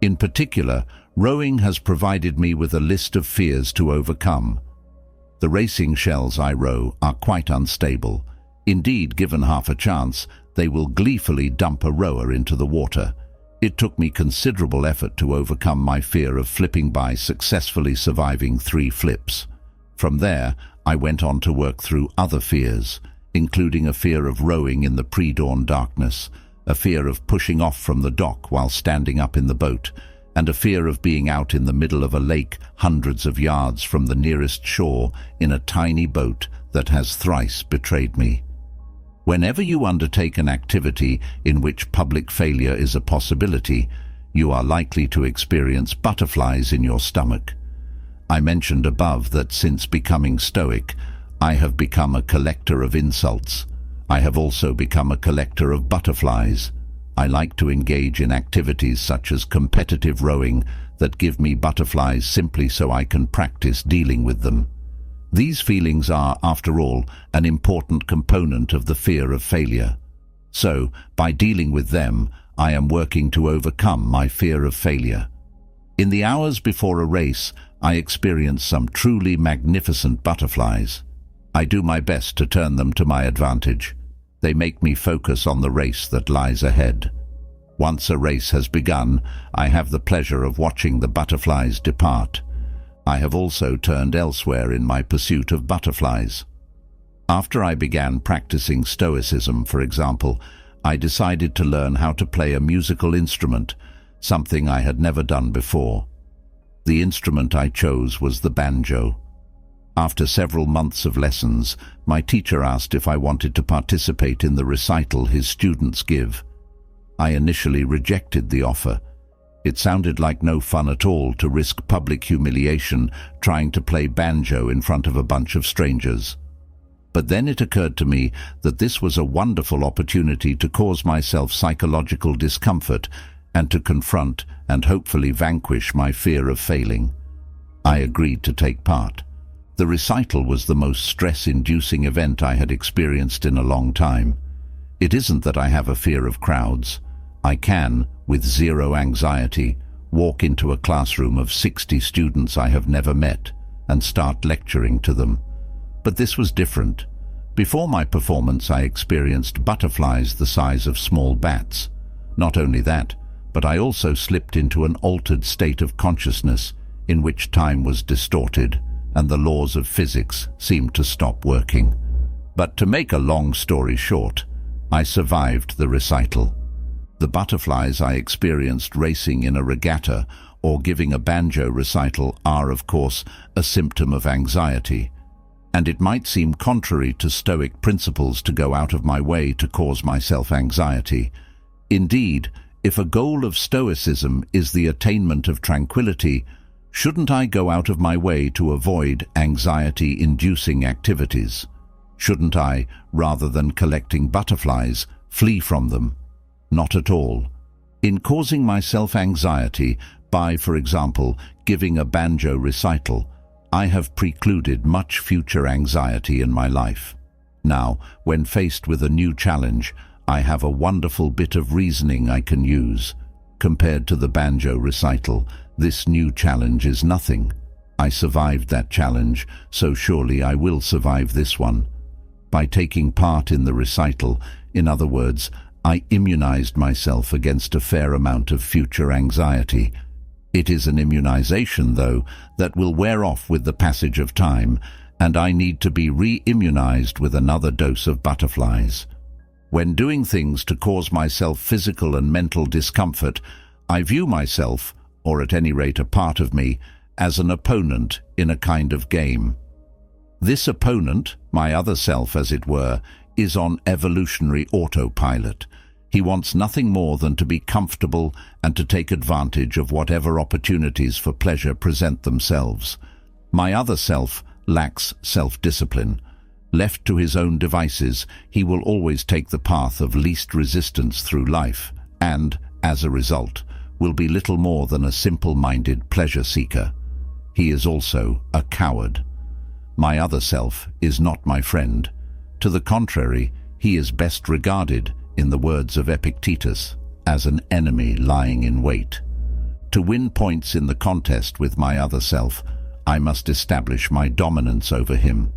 In particular, rowing has provided me with a list of fears to overcome. The racing shells I row are quite unstable. Indeed, given half a chance, they will gleefully dump a rower into the water. It took me considerable effort to overcome my fear of flipping by, successfully surviving 3 flips. From there, I went on to work through other fears, including a fear of rowing in the pre-dawn darkness, a fear of pushing off from the dock while standing up in the boat, and a fear of being out in the middle of a lake hundreds of yards from the nearest shore in a tiny boat that has thrice betrayed me. Whenever you undertake an activity in which public failure is a possibility, you are likely to experience butterflies in your stomach. I mentioned above that since becoming Stoic, I have become a collector of insults. I have also become a collector of butterflies. I like to engage in activities such as competitive rowing that give me butterflies simply so I can practice dealing with them. These feelings are, after all, an important component of the fear of failure. So, by dealing with them, I am working to overcome my fear of failure. In the hours before a race, I experience some truly magnificent butterflies. I do my best to turn them to my advantage. They make me focus on the race that lies ahead. Once a race has begun, I have the pleasure of watching the butterflies depart. I have also turned elsewhere in my pursuit of butterflies. After I began practicing Stoicism, for example, I decided to learn how to play a musical instrument, something I had never done before. The instrument I chose was the banjo. After several months of lessons, my teacher asked if I wanted to participate in the recital his students give. I initially rejected the offer. It sounded like no fun at all to risk public humiliation trying to play banjo in front of a bunch of strangers. But then it occurred to me that this was a wonderful opportunity to cause myself psychological discomfort and to confront and hopefully vanquish my fear of failing. I agreed to take part. The recital was the most stress-inducing event I had experienced in a long time. It isn't that I have a fear of crowds. I can, with zero anxiety, walk into a classroom of 60 students I have never met and start lecturing to them. But this was different. Before my performance, I experienced butterflies the size of small bats. Not only that, but I also slipped into an altered state of consciousness in which time was distorted and the laws of physics seemed to stop working. But to make a long story short, I survived the recital. The butterflies I experienced racing in a regatta or giving a banjo recital are, of course, a symptom of anxiety, and it might seem contrary to Stoic principles to go out of my way to cause myself anxiety. Indeed, if a goal of Stoicism is the attainment of tranquility, shouldn't I go out of my way to avoid anxiety-inducing activities? Shouldn't I, rather than collecting butterflies, flee from them? Not at all. In causing myself anxiety by, for example, giving a banjo recital, I have precluded much future anxiety in my life. Now, when faced with a new challenge, I have a wonderful bit of reasoning I can use. Compared to the banjo recital, this new challenge is nothing. I survived that challenge, so surely I will survive this one. By taking part in the recital, in other words, I immunized myself against a fair amount of future anxiety. It is an immunization, though, that will wear off with the passage of time, and I need to be re-immunized with another dose of butterflies. When doing things to cause myself physical and mental discomfort, I view myself, or at any rate a part of me, as an opponent in a kind of game. This opponent, my other self as it were, is on evolutionary autopilot. He wants nothing more than to be comfortable and to take advantage of whatever opportunities for pleasure present themselves. My other self lacks self-discipline. Left to his own devices, he will always take the path of least resistance through life, and, as a result, will be little more than a simple-minded pleasure seeker. He is also a coward. My other self is not my friend. To the contrary, he is best regarded, in the words of Epictetus, as an enemy lying in wait. To win points in the contest with my other self, I must establish my dominance over him.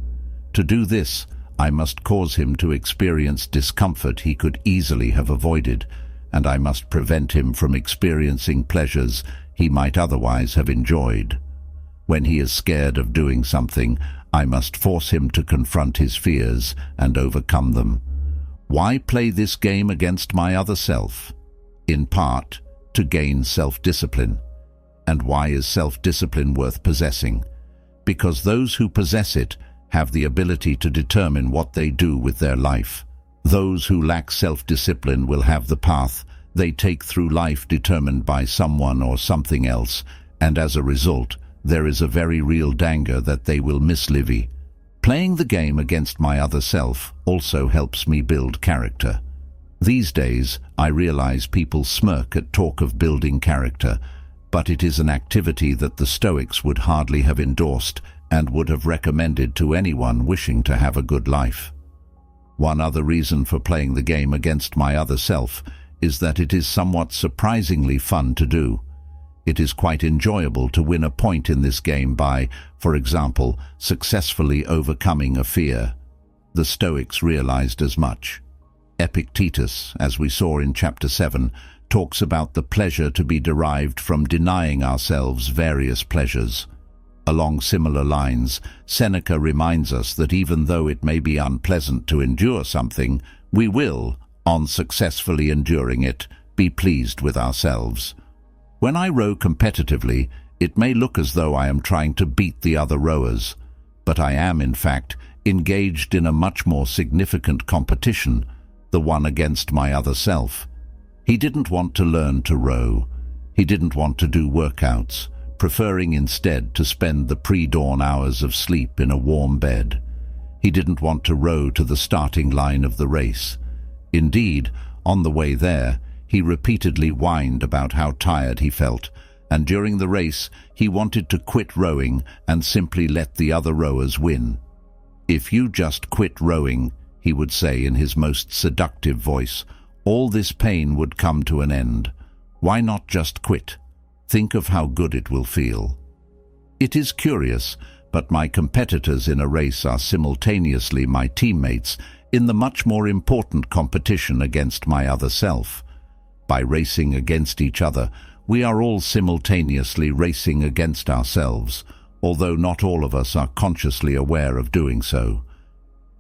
To do this, I must cause him to experience discomfort he could easily have avoided, and I must prevent him from experiencing pleasures he might otherwise have enjoyed. When he is scared of doing something, I must force him to confront his fears and overcome them. Why play this game against my other self? In part, to gain self-discipline. And why is self-discipline worth possessing? Because those who possess it have the ability to determine what they do with their life. Those who lack self-discipline will have the path they take through life determined by someone or something else, and as a result, there is a very real danger that they will miss living. Playing the game against my other self also helps me build character. These days, I realize people smirk at talk of building character, but it is an activity that the Stoics would hardly have endorsed and would have recommended to anyone wishing to have a good life. One other reason for playing the game against my other self is that it is somewhat surprisingly fun to do. It is quite enjoyable to win a point in this game by, for example, successfully overcoming a fear. The Stoics realized as much. Epictetus, as we saw in chapter 7, talks about the pleasure to be derived from denying ourselves various pleasures. Along similar lines, Seneca reminds us that even though it may be unpleasant to endure something, we will, on successfully enduring it, be pleased with ourselves. When I row competitively, it may look as though I am trying to beat the other rowers, but I am, in fact, engaged in a much more significant competition, the one against my other self. He didn't want to learn to row. He didn't want to do workouts, preferring instead to spend the pre-dawn hours of sleep in a warm bed. He didn't want to row to the starting line of the race. Indeed, on the way there, he repeatedly whined about how tired he felt, and during the race he wanted to quit rowing and simply let the other rowers win. "If you just quit rowing," he would say in his most seductive voice, "all this pain would come to an end. Why not just quit? Think of how good it will feel." It is curious, but my competitors in a race are simultaneously my teammates in the much more important competition against my other self. By racing against each other, we are all simultaneously racing against ourselves, although not all of us are consciously aware of doing so.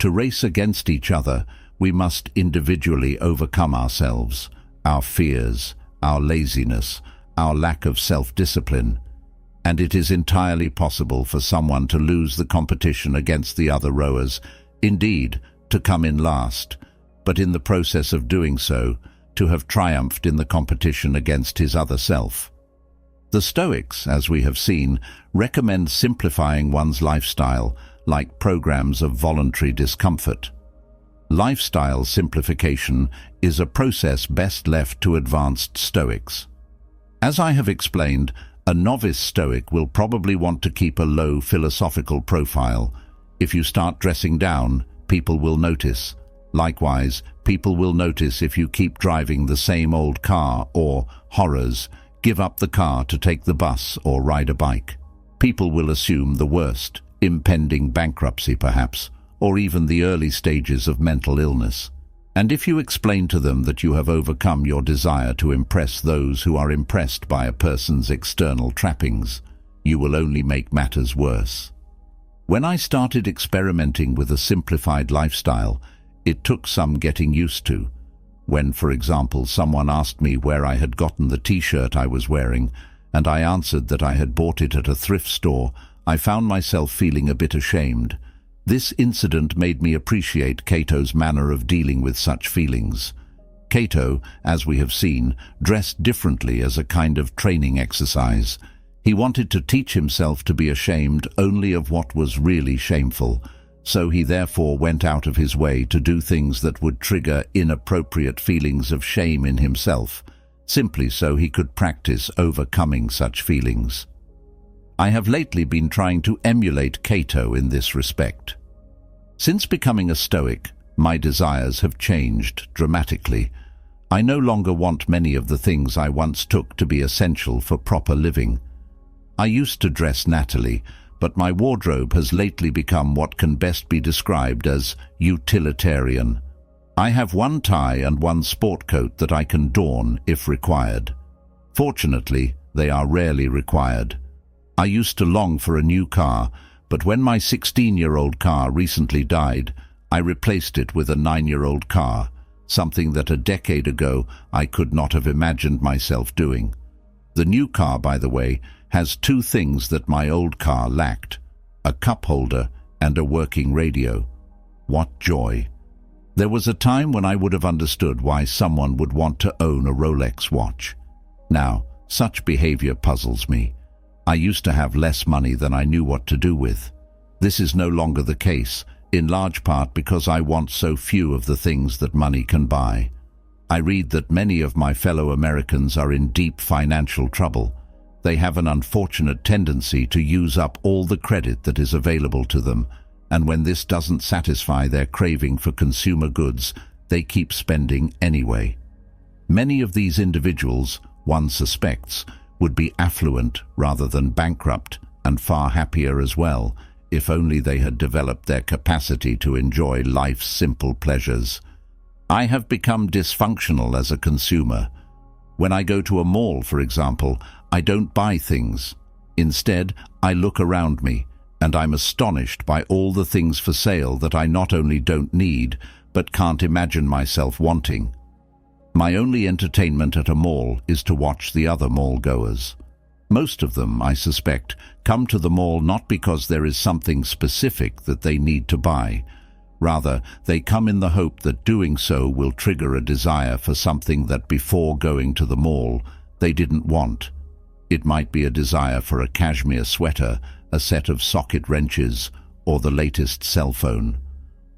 To race against each other, we must individually overcome ourselves, our fears, our laziness, our lack of self-discipline, and it is entirely possible for someone to lose the competition against the other rowers, indeed, to come in last, but in the process of doing so, to have triumphed in the competition against his other self. The Stoics, as we have seen, recommend simplifying one's lifestyle, like programs of voluntary discomfort. Lifestyle simplification is a process best left to advanced Stoics. As I have explained, a novice Stoic will probably want to keep a low philosophical profile. If you start dressing down, people will notice. Likewise, people will notice if you keep driving the same old car or, horrors, give up the car to take the bus or ride a bike. People will assume the worst, impending bankruptcy perhaps, or even the early stages of mental illness. And if you explain to them that you have overcome your desire to impress those who are impressed by a person's external trappings, you will only make matters worse. When I started experimenting with a simplified lifestyle, it took some getting used to. When, for example, someone asked me where I had gotten the t-shirt I was wearing, and I answered that I had bought it at a thrift store, I found myself feeling a bit ashamed. This incident made me appreciate Cato's manner of dealing with such feelings. Cato, as we have seen, dressed differently as a kind of training exercise. He wanted to teach himself to be ashamed only of what was really shameful, so he therefore went out of his way to do things that would trigger inappropriate feelings of shame in himself, simply so he could practice overcoming such feelings. I have lately been trying to emulate Cato in this respect. Since becoming a Stoic, my desires have changed dramatically. I no longer want many of the things I once took to be essential for proper living. I used to dress nattily, but my wardrobe has lately become what can best be described as utilitarian. I have one tie and one sport coat that I can don if required. Fortunately, they are rarely required. I used to long for a new car, but when my 16-year-old car recently died, I replaced it with a 9-year-old car, something that a decade ago I could not have imagined myself doing. The new car, by the way, has two things that my old car lacked: a cup holder and a working radio. What joy! There was a time when I would have understood why someone would want to own a Rolex watch. Now, such behavior puzzles me. I used to have less money than I knew what to do with. This is no longer the case, in large part because I want so few of the things that money can buy. I read that many of my fellow Americans are in deep financial trouble. They have an unfortunate tendency to use up all the credit that is available to them, and when this doesn't satisfy their craving for consumer goods, they keep spending anyway. Many of these individuals, one suspects, would be affluent rather than bankrupt, and far happier as well, if only they had developed their capacity to enjoy life's simple pleasures. I have become dysfunctional as a consumer. When I go to a mall, for example, I don't buy things. Instead, I look around me, and I'm astonished by all the things for sale that I not only don't need, but can't imagine myself wanting. My only entertainment at a mall is to watch the other mall-goers. Most of them, I suspect, come to the mall not because there is something specific that they need to buy. Rather, they come in the hope that doing so will trigger a desire for something that before going to the mall they didn't want. It might be a desire for a cashmere sweater, a set of socket wrenches, or the latest cell phone.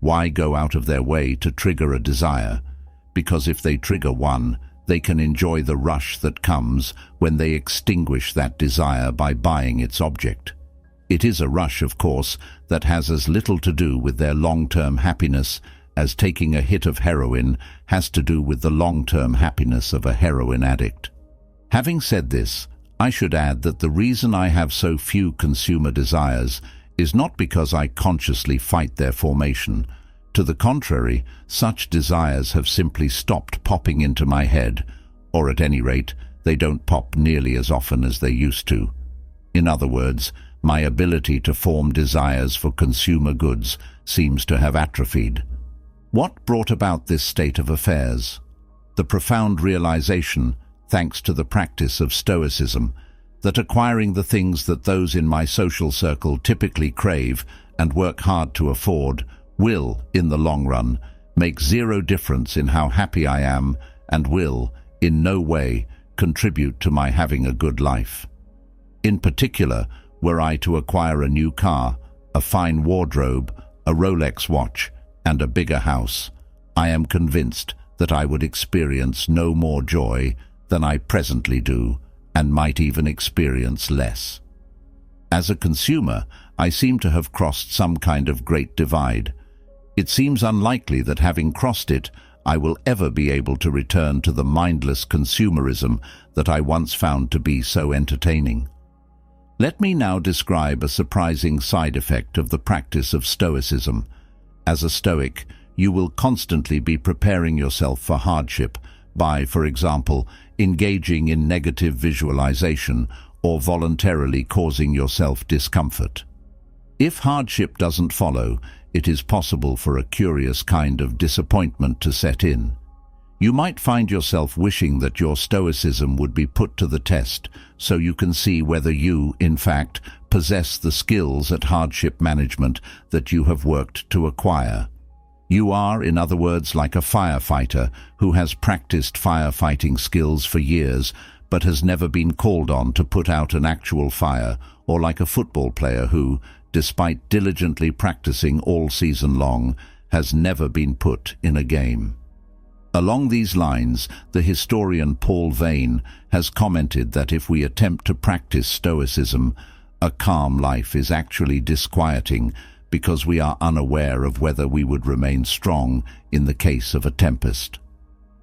Why go out of their way to trigger a desire? Because if they trigger one, they can enjoy the rush that comes when they extinguish that desire by buying its object. It is a rush, of course, that has as little to do with their long-term happiness as taking a hit of heroin has to do with the long-term happiness of a heroin addict. Having said this, I should add that the reason I have so few consumer desires is not because I consciously fight their formation. To the contrary, such desires have simply stopped popping into my head, or at any rate, they don't pop nearly as often as they used to. In other words, my ability to form desires for consumer goods seems to have atrophied. What brought about this state of affairs? The profound realization, thanks to the practice of Stoicism, that acquiring the things that those in my social circle typically crave and work hard to afford will, in the long run, make zero difference in how happy I am and will, in no way, contribute to my having a good life. In particular, were I to acquire a new car, a fine wardrobe, a Rolex watch, and a bigger house, I am convinced that I would experience no more joy than I presently do, and might even experience less. As a consumer, I seem to have crossed some kind of great divide. It seems unlikely that having crossed it, I will ever be able to return to the mindless consumerism that I once found to be so entertaining. Let me now describe a surprising side effect of the practice of Stoicism. As a Stoic, you will constantly be preparing yourself for hardship by, for example, engaging in negative visualization or voluntarily causing yourself discomfort. If hardship doesn't follow, it is possible for a curious kind of disappointment to set in. You might find yourself wishing that your Stoicism would be put to the test so you can see whether you, in fact, possess the skills at hardship management that you have worked to acquire. You are, in other words, like a firefighter who has practiced firefighting skills for years but has never been called on to put out an actual fire, or like a football player who, despite diligently practicing all season long, has never been put in a game. Along these lines, the historian Paul Vane has commented that if we attempt to practice Stoicism, a calm life is actually disquieting because we are unaware of whether we would remain strong in the case of a tempest.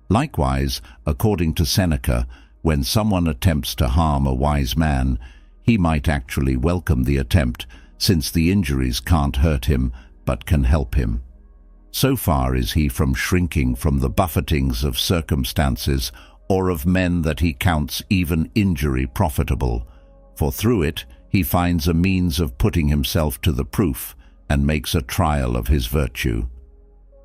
Likewise, according to Seneca, when someone attempts to harm a wise man, he might actually welcome the attempt, since the injuries can't hurt him but can help him. So far is he from shrinking from the buffetings of circumstances or of men that he counts even injury profitable, for through it he finds a means of putting himself to the proof and makes a trial of his virtue.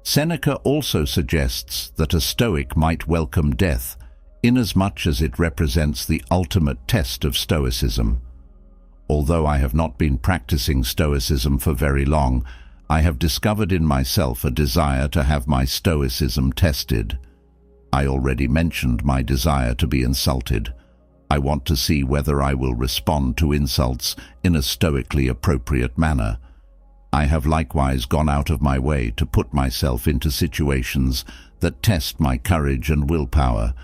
Seneca also suggests that a Stoic might welcome death, inasmuch as it represents the ultimate test of Stoicism. Although I have not been practicing Stoicism for very long, I have discovered in myself a desire to have my Stoicism tested. I already mentioned my desire to be insulted. I want to see whether I will respond to insults in a stoically appropriate manner. I have likewise gone out of my way to put myself into situations that test my courage and willpower,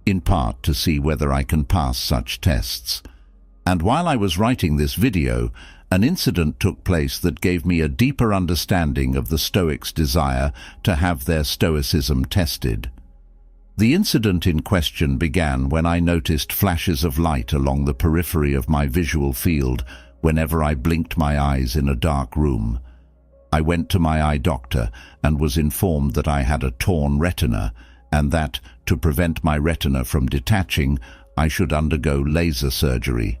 in part to see whether I can pass such tests. And while I was writing this video, an incident took place that gave me a deeper understanding of the Stoics' desire to have their Stoicism tested. The incident in question began when I noticed flashes of light along the periphery of my visual field whenever I blinked my eyes in a dark room. I went to my eye doctor and was informed that I had a torn retina, and that, to prevent my retina from detaching, I should undergo laser surgery.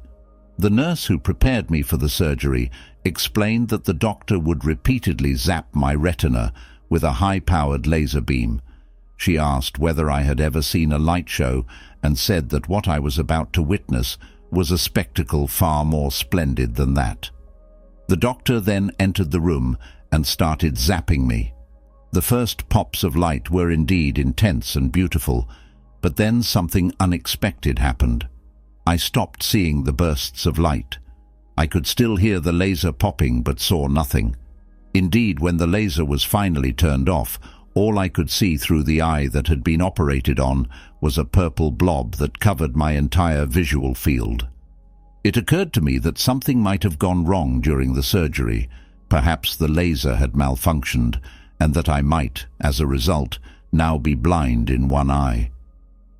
The nurse who prepared me for the surgery explained that the doctor would repeatedly zap my retina with a high-powered laser beam. She asked whether I had ever seen a light show and said that what I was about to witness was a spectacle far more splendid than that. The doctor then entered the room and started zapping me. The first pops of light were indeed intense and beautiful, but then something unexpected happened. I stopped seeing the bursts of light. I could still hear the laser popping but saw nothing. Indeed, when the laser was finally turned off, all I could see through the eye that had been operated on was a purple blob that covered my entire visual field. It occurred to me that something might have gone wrong during the surgery. Perhaps the laser had malfunctioned, and that I might, as a result, now be blind in one eye.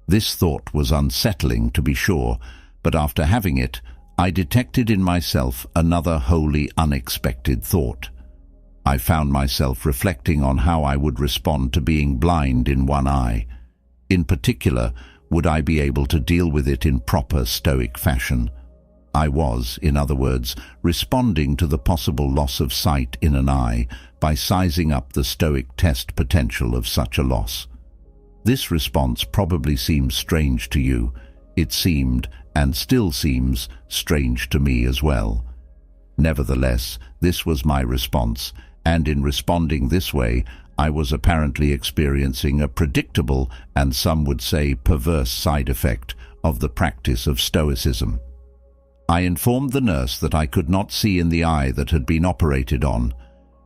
This thought was unsettling, to be sure, but after having it, I detected in myself another wholly unexpected thought. I found myself reflecting on how I would respond to being blind in one eye. In particular, would I be able to deal with it in proper Stoic fashion? I was, in other words, responding to the possible loss of sight in an eye by sizing up the Stoic test potential of such a loss. This response probably seems strange to you. It seemed, and still seems, strange to me as well. Nevertheless, this was my response, and in responding this way, I was apparently experiencing a predictable and some would say perverse side effect of the practice of Stoicism. I informed the nurse that I could not see in the eye that had been operated on.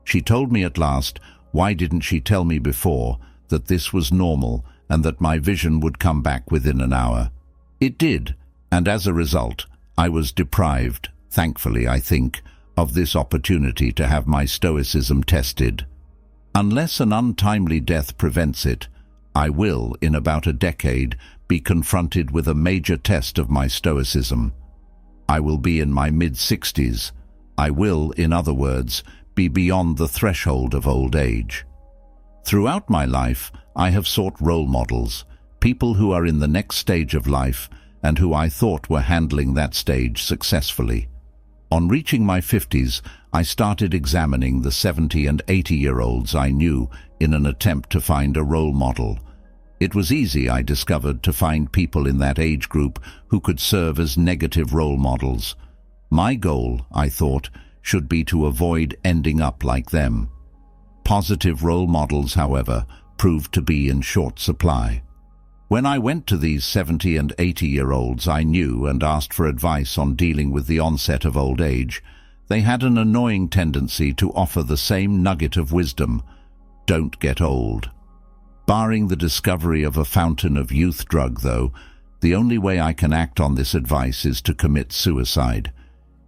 She told me at last, why didn't she tell me before, that this was normal and that my vision would come back within an hour. It did, and as a result, I was deprived, thankfully I think, of this opportunity to have my Stoicism tested. Unless an untimely death prevents it, I will, in about a decade, be confronted with a major test of my Stoicism. I will be in my mid-60s. I will, in other words, be beyond the threshold of old age. Throughout my life, I have sought role models, people who are in the next stage of life and who I thought were handling that stage successfully. On reaching my 50s, I started examining the 70 and 80-year-olds I knew in an attempt to find a role model. It was easy, I discovered, to find people in that age group who could serve as negative role models. My goal, I thought, should be to avoid ending up like them. Positive role models, however, proved to be in short supply. When I went to these 70 and 80-year-olds I knew and asked for advice on dealing with the onset of old age, they had an annoying tendency to offer the same nugget of wisdom: don't get old. Barring the discovery of a fountain of youth drug, though, the only way I can act on this advice is to commit suicide.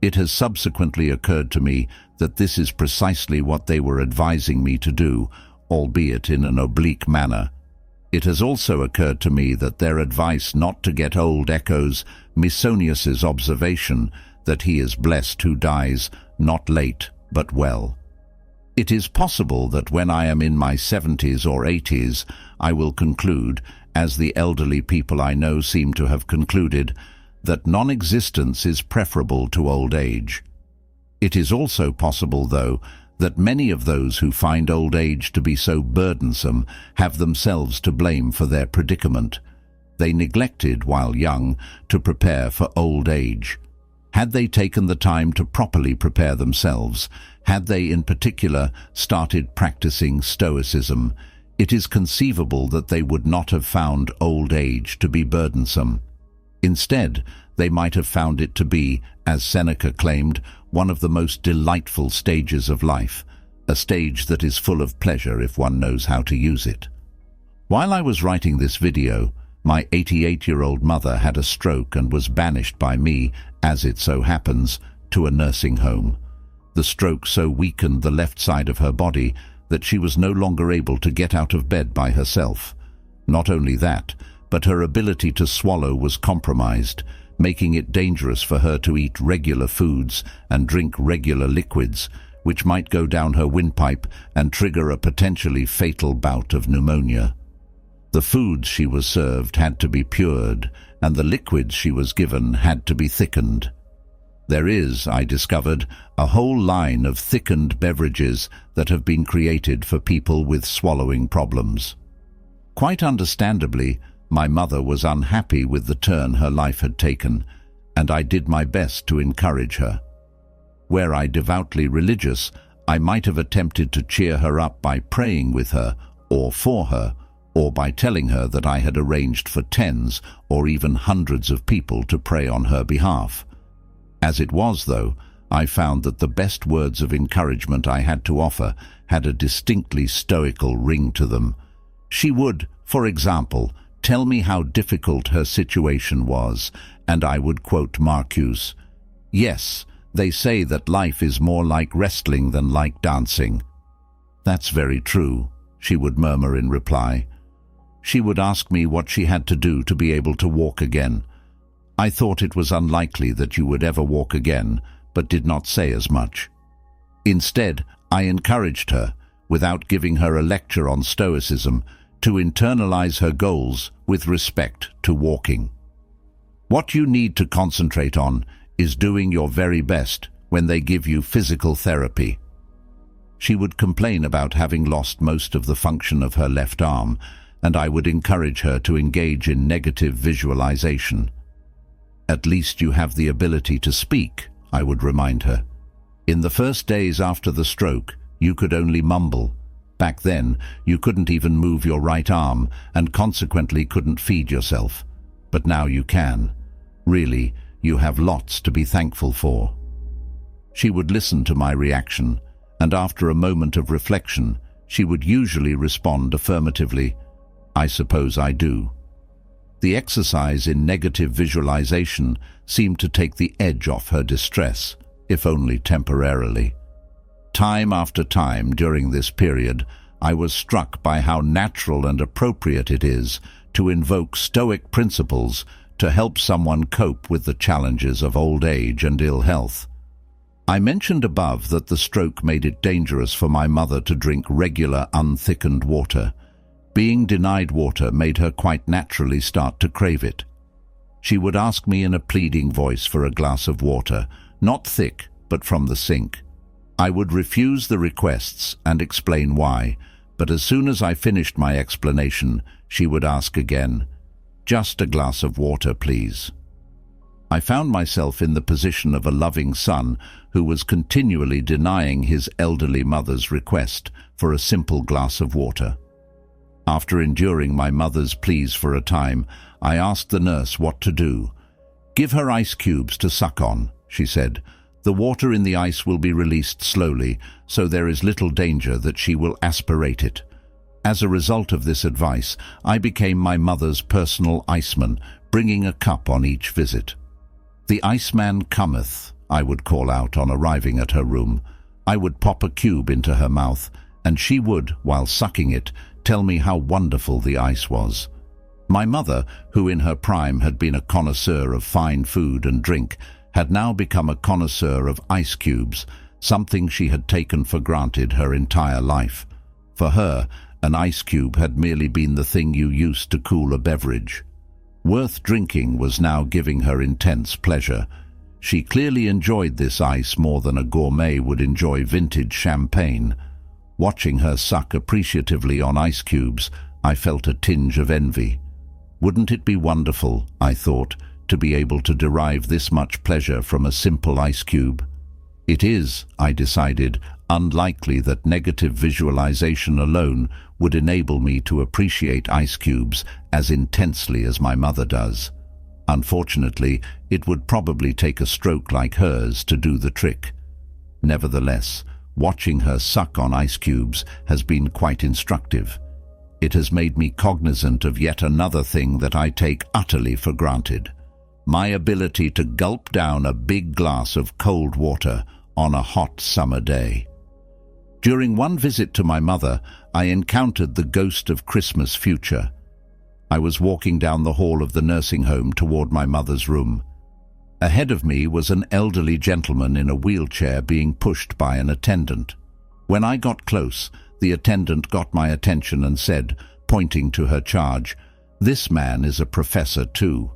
It has subsequently occurred to me that this is precisely what they were advising me to do, albeit in an oblique manner. It has also occurred to me that their advice not to get old echoes Musonius's observation that he is blessed who dies not late but well. It is possible that when I am in my 70s or 80s, I will conclude, as the elderly people I know seem to have concluded, that non-existence is preferable to old age. It is also possible, though, that many of those who find old age to be so burdensome have themselves to blame for their predicament. They neglected, while young, to prepare for old age. Had they taken the time to properly prepare themselves, had they in particular started practicing Stoicism, it is conceivable that they would not have found old age to be burdensome. Instead, they might have found it to be, as Seneca claimed, one of the most delightful stages of life, a stage that is full of pleasure if one knows how to use it. While I was writing this video, my 88-year-old mother had a stroke and was banished by me, as it so happens, to a nursing home. The stroke so weakened the left side of her body that she was no longer able to get out of bed by herself. Not only that, but her ability to swallow was compromised, making it dangerous for her to eat regular foods and drink regular liquids, which might go down her windpipe and trigger a potentially fatal bout of pneumonia. The foods she was served had to be pured, and the liquids she was given had to be thickened. There is, I discovered, a whole line of thickened beverages that have been created for people with swallowing problems. Quite understandably, my mother was unhappy with the turn her life had taken, and I did my best to encourage her. Were I devoutly religious, I might have attempted to cheer her up by praying with her, or for her, or by telling her that I had arranged for tens or even hundreds of people to pray on her behalf. As it was, though, I found that the best words of encouragement I had to offer had a distinctly stoical ring to them. She would, for example, tell me how difficult her situation was, and I would quote Marcus, "Yes, they say that life is more like wrestling than like dancing." "That's very true," she would murmur in reply. She would ask me what she had to do to be able to walk again. I thought it was unlikely that you would ever walk again, but did not say as much. Instead, I encouraged her, without giving her a lecture on Stoicism, to internalize her goals with respect to walking. What you need to concentrate on is doing your very best when they give you physical therapy. She would complain about having lost most of the function of her left arm, and I would encourage her to engage in negative visualization. At least you have the ability to speak, I would remind her. In the first days after the stroke, you could only mumble. Back then, you couldn't even move your right arm and consequently couldn't feed yourself. But now you can. Really, you have lots to be thankful for. She would listen to my reaction, and after a moment of reflection, she would usually respond affirmatively, "I suppose I do." The exercise in negative visualization seemed to take the edge off her distress, if only temporarily. Time after time during this period, I was struck by how natural and appropriate it is to invoke Stoic principles to help someone cope with the challenges of old age and ill health. I mentioned above that the stroke made it dangerous for my mother to drink regular unthickened water. Being denied water made her quite naturally start to crave it. She would ask me in a pleading voice for a glass of water, not thick, but from the sink. I would refuse the requests and explain why, but as soon as I finished my explanation, she would ask again, "Just a glass of water, please." I found myself in the position of a loving son who was continually denying his elderly mother's request for a simple glass of water. After enduring my mother's pleas for a time, I asked the nurse what to do. "Give her ice cubes to suck on," she said. "The water in the ice will be released slowly, so there is little danger that she will aspirate it." As a result of this advice, I became my mother's personal iceman, bringing a cup on each visit. "The Iceman cometh," I would call out on arriving at her room. I would pop a cube into her mouth, and she would, while sucking it, tell me how wonderful the ice was. My mother, who in her prime had been a connoisseur of fine food and drink, had now become a connoisseur of ice cubes, something she had taken for granted her entire life. For her, an ice cube had merely been the thing you used to cool a beverage. Worth drinking was now giving her intense pleasure. She clearly enjoyed this ice more than a gourmet would enjoy vintage champagne. Watching her suck appreciatively on ice cubes, I felt a tinge of envy. Wouldn't it be wonderful, I thought, to be able to derive this much pleasure from a simple ice cube? It is, I decided, unlikely that negative visualization alone would enable me to appreciate ice cubes as intensely as my mother does. Unfortunately, it would probably take a stroke like hers to do the trick. Nevertheless, watching her suck on ice cubes has been quite instructive. It has made me cognizant of yet another thing that I take utterly for granted: my ability to gulp down a big glass of cold water on a hot summer day. During one visit to my mother, I encountered the ghost of Christmas future. I was walking down the hall of the nursing home toward my mother's room. Ahead of me was an elderly gentleman in a wheelchair being pushed by an attendant. When I got close, the attendant got my attention and said, pointing to her charge, "This man is a professor too."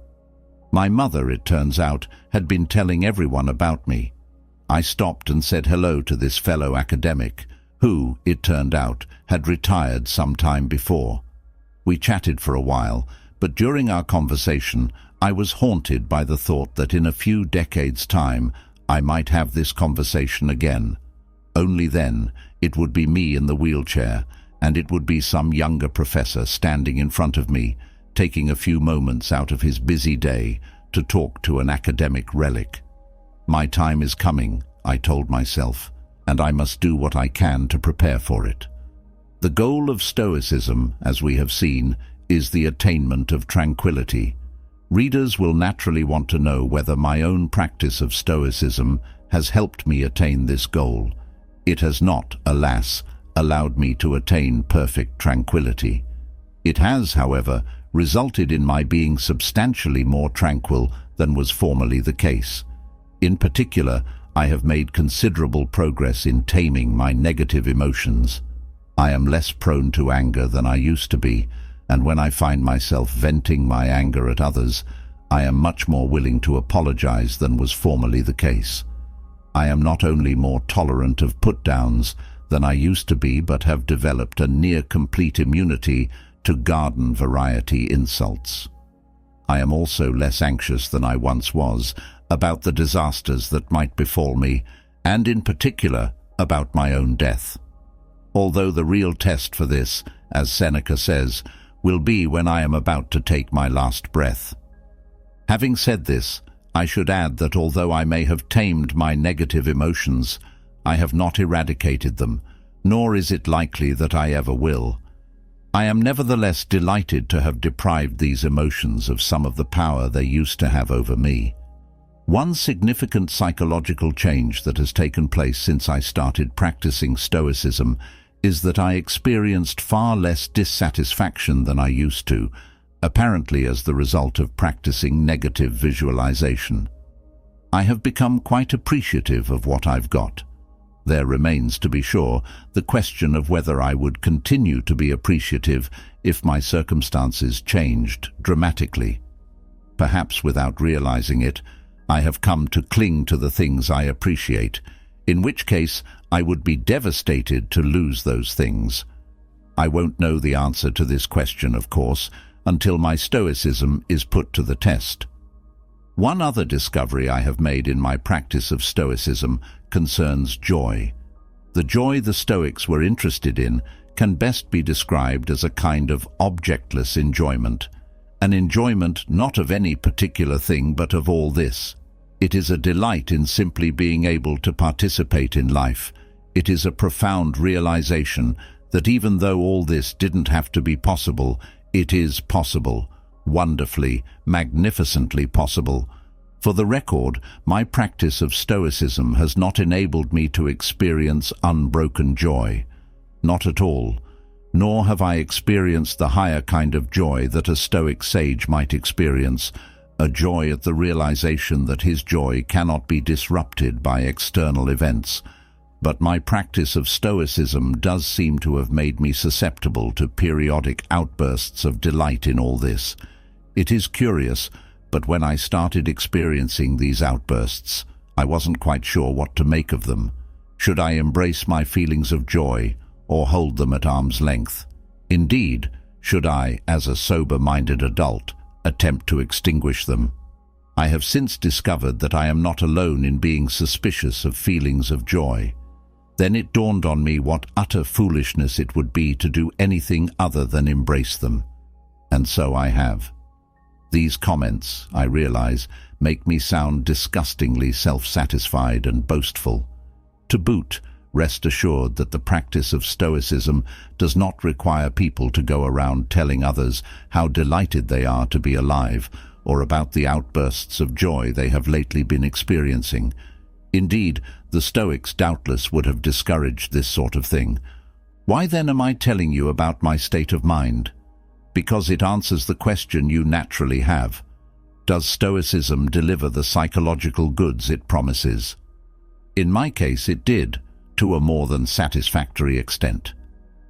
My mother, it turns out, had been telling everyone about me. I stopped and said hello to this fellow academic, who, it turned out, had retired some time before. We chatted for a while, but during our conversation, I was haunted by the thought that in a few decades' time, I might have this conversation again. Only then, it would be me in the wheelchair, and it would be some younger professor standing in front of me, taking a few moments out of his busy day to talk to an academic relic. My time is coming, I told myself, and I must do what I can to prepare for it. The goal of Stoicism, as we have seen, is the attainment of tranquility. Readers will naturally want to know whether my own practice of Stoicism has helped me attain this goal. It has not, alas, allowed me to attain perfect tranquility. It has, however, resulted in my being substantially more tranquil than was formerly the case. In particular, I have made considerable progress in taming my negative emotions. I am less prone to anger than I used to be, and when I find myself venting my anger at others, I am much more willing to apologize than was formerly the case. I am not only more tolerant of put-downs than I used to be, but have developed a near-complete immunity to garden variety insults. I am also less anxious than I once was about the disasters that might befall me, and in particular about my own death. Although the real test for this, as Seneca says, will be when I am about to take my last breath. Having said this, I should add that although I may have tamed my negative emotions, I have not eradicated them, nor is it likely that I ever will. I am nevertheless delighted to have deprived these emotions of some of the power they used to have over me. One significant psychological change that has taken place since I started practicing Stoicism is that I experienced far less dissatisfaction than I used to, apparently as the result of practicing negative visualization. I have become quite appreciative of what I've got. There remains, to be sure, the question of whether I would continue to be appreciative if my circumstances changed dramatically. Perhaps without realizing it, I have come to cling to the things I appreciate, in which case I would be devastated to lose those things. I won't know the answer to this question, of course, until my Stoicism is put to the test. One other discovery I have made in my practice of Stoicism concerns joy. The joy the Stoics were interested in can best be described as a kind of objectless enjoyment, an enjoyment not of any particular thing but of all this. It is a delight in simply being able to participate in life. It is a profound realization that even though all this didn't have to be possible, it is possible, wonderfully, magnificently possible. For the record, my practice of Stoicism has not enabled me to experience unbroken joy. Not at all. Nor have I experienced the higher kind of joy that a Stoic sage might experience, a joy at the realization that his joy cannot be disrupted by external events. But my practice of Stoicism does seem to have made me susceptible to periodic outbursts of delight in all this. It is curious, but when I started experiencing these outbursts, I wasn't quite sure what to make of them. Should I embrace my feelings of joy, or hold them at arm's length? Indeed, should I, as a sober-minded adult, attempt to extinguish them? I have since discovered that I am not alone in being suspicious of feelings of joy. Then it dawned on me what utter foolishness it would be to do anything other than embrace them. And so I have. These comments, I realize, make me sound disgustingly self-satisfied and boastful. To boot, rest assured that the practice of Stoicism does not require people to go around telling others how delighted they are to be alive, or about the outbursts of joy they have lately been experiencing. Indeed, the Stoics doubtless would have discouraged this sort of thing. Why then am I telling you about my state of mind? Because it answers the question you naturally have. Does Stoicism deliver the psychological goods it promises? In my case, it did, to a more than satisfactory extent.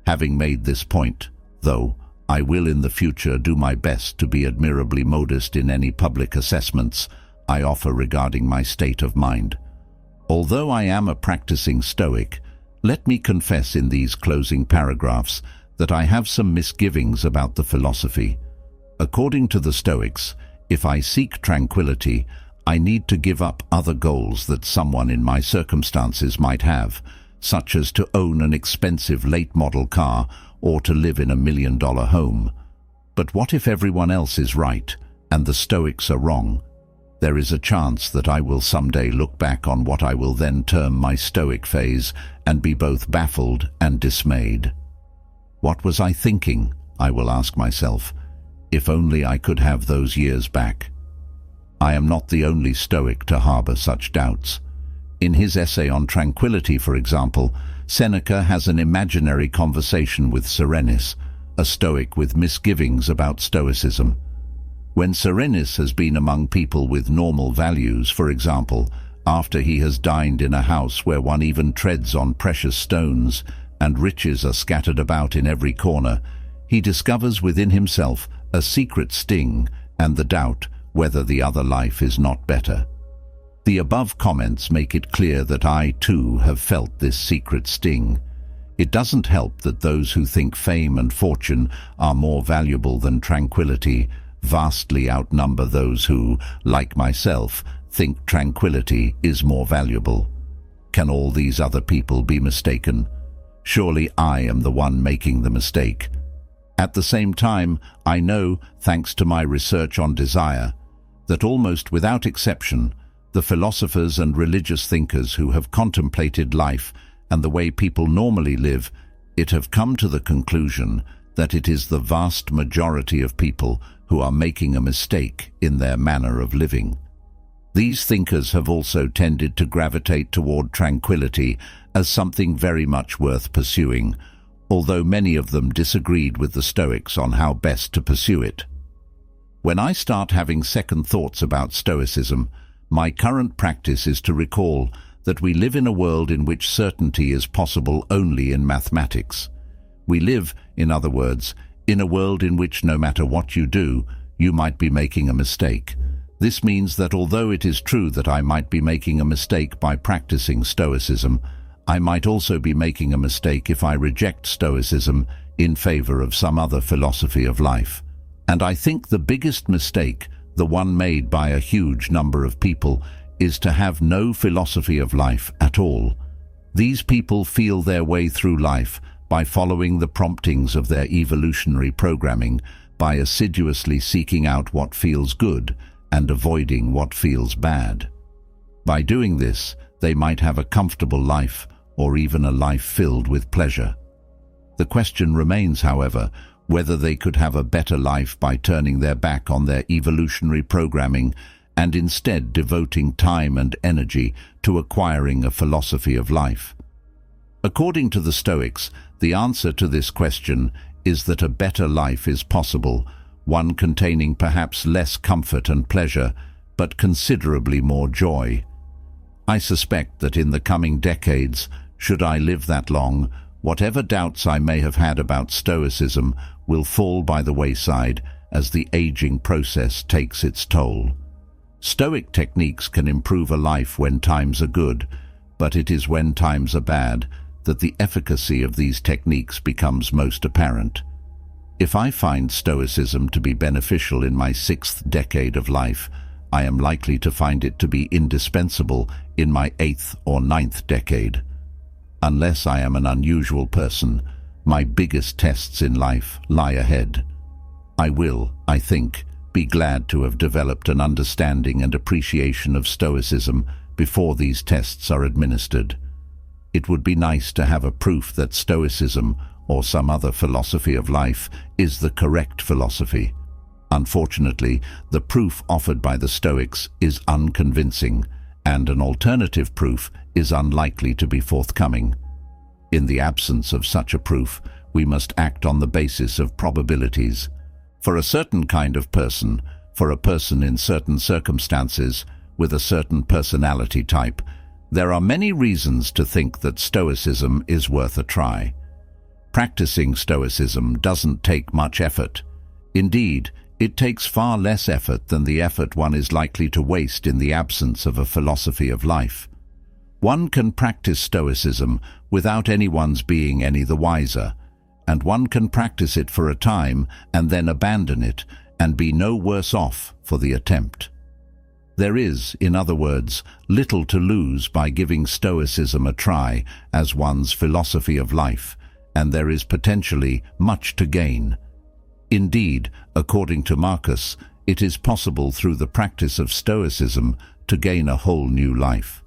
Having made this point, though, I will in the future do my best to be admirably modest in any public assessments I offer regarding my state of mind. Although I am a practicing Stoic, let me confess in these closing paragraphs that I have some misgivings about the philosophy. According to the Stoics, if I seek tranquility, I need to give up other goals that someone in my circumstances might have, such as to own an expensive late-model car or to live in $1 million home. But what if everyone else is right and the Stoics are wrong? There is a chance that I will someday look back on what I will then term my Stoic phase and be both baffled and dismayed. What was I thinking, I will ask myself, if only I could have those years back? I am not the only Stoic to harbor such doubts. In his essay on tranquility, for example, Seneca has an imaginary conversation with Serenus, a Stoic with misgivings about Stoicism. When Serenus has been among people with normal values, for example, after he has dined in a house where one even treads on precious stones and riches are scattered about in every corner, he discovers within himself a secret sting and the doubt whether the other life is not better. The above comments make it clear that I, too, have felt this secret sting. It doesn't help that those who think fame and fortune are more valuable than tranquility vastly outnumber those who, like myself, think tranquility is more valuable. Can all these other people be mistaken? Surely I am the one making the mistake. At the same time, I know, thanks to my research on desire, that almost without exception, the philosophers and religious thinkers who have contemplated life and the way people normally live, it have come to the conclusion that it is the vast majority of people who are making a mistake in their manner of living. These thinkers have also tended to gravitate toward tranquility as something very much worth pursuing, although many of them disagreed with the Stoics on how best to pursue it. When I start having second thoughts about Stoicism, my current practice is to recall that we live in a world in which certainty is possible only in mathematics. We live, in other words, in a world in which no matter what you do, you might be making a mistake. This means that although it is true that I might be making a mistake by practicing Stoicism, I might also be making a mistake if I reject Stoicism in favor of some other philosophy of life. And I think the biggest mistake, the one made by a huge number of people, is to have no philosophy of life at all. These people feel their way through life by following the promptings of their evolutionary programming, by assiduously seeking out what feels good and avoiding what feels bad. By doing this, they might have a comfortable life or even a life filled with pleasure. The question remains, however, whether they could have a better life by turning their back on their evolutionary programming and instead devoting time and energy to acquiring a philosophy of life. According to the Stoics, the answer to this question is that a better life is possible, one containing perhaps less comfort and pleasure, but considerably more joy. I suspect that in the coming decades, should I live that long, whatever doubts I may have had about Stoicism will fall by the wayside as the aging process takes its toll. Stoic techniques can improve a life when times are good, but it is when times are bad that the efficacy of these techniques becomes most apparent. If I find Stoicism to be beneficial in my 6th decade of life, I am likely to find it to be indispensable in my 8th or 9th decade. Unless I am an unusual person, my biggest tests in life lie ahead. I will, I think, be glad to have developed an understanding and appreciation of Stoicism before these tests are administered. It would be nice to have a proof that Stoicism, or some other philosophy of life, is the correct philosophy. Unfortunately, the proof offered by the Stoics is unconvincing, and an alternative proof is unlikely to be forthcoming. In the absence of such a proof, we must act on the basis of probabilities. For a certain kind of person, for a person in certain circumstances, with a certain personality type, there are many reasons to think that Stoicism is worth a try. Practicing Stoicism doesn't take much effort. Indeed, it takes far less effort than the effort one is likely to waste in the absence of a philosophy of life. One can practice Stoicism without anyone's being any the wiser, and one can practice it for a time and then abandon it and be no worse off for the attempt. There is, in other words, little to lose by giving Stoicism a try as one's philosophy of life, and there is potentially much to gain. Indeed, according to Marcus, it is possible through the practice of Stoicism to gain a whole new life.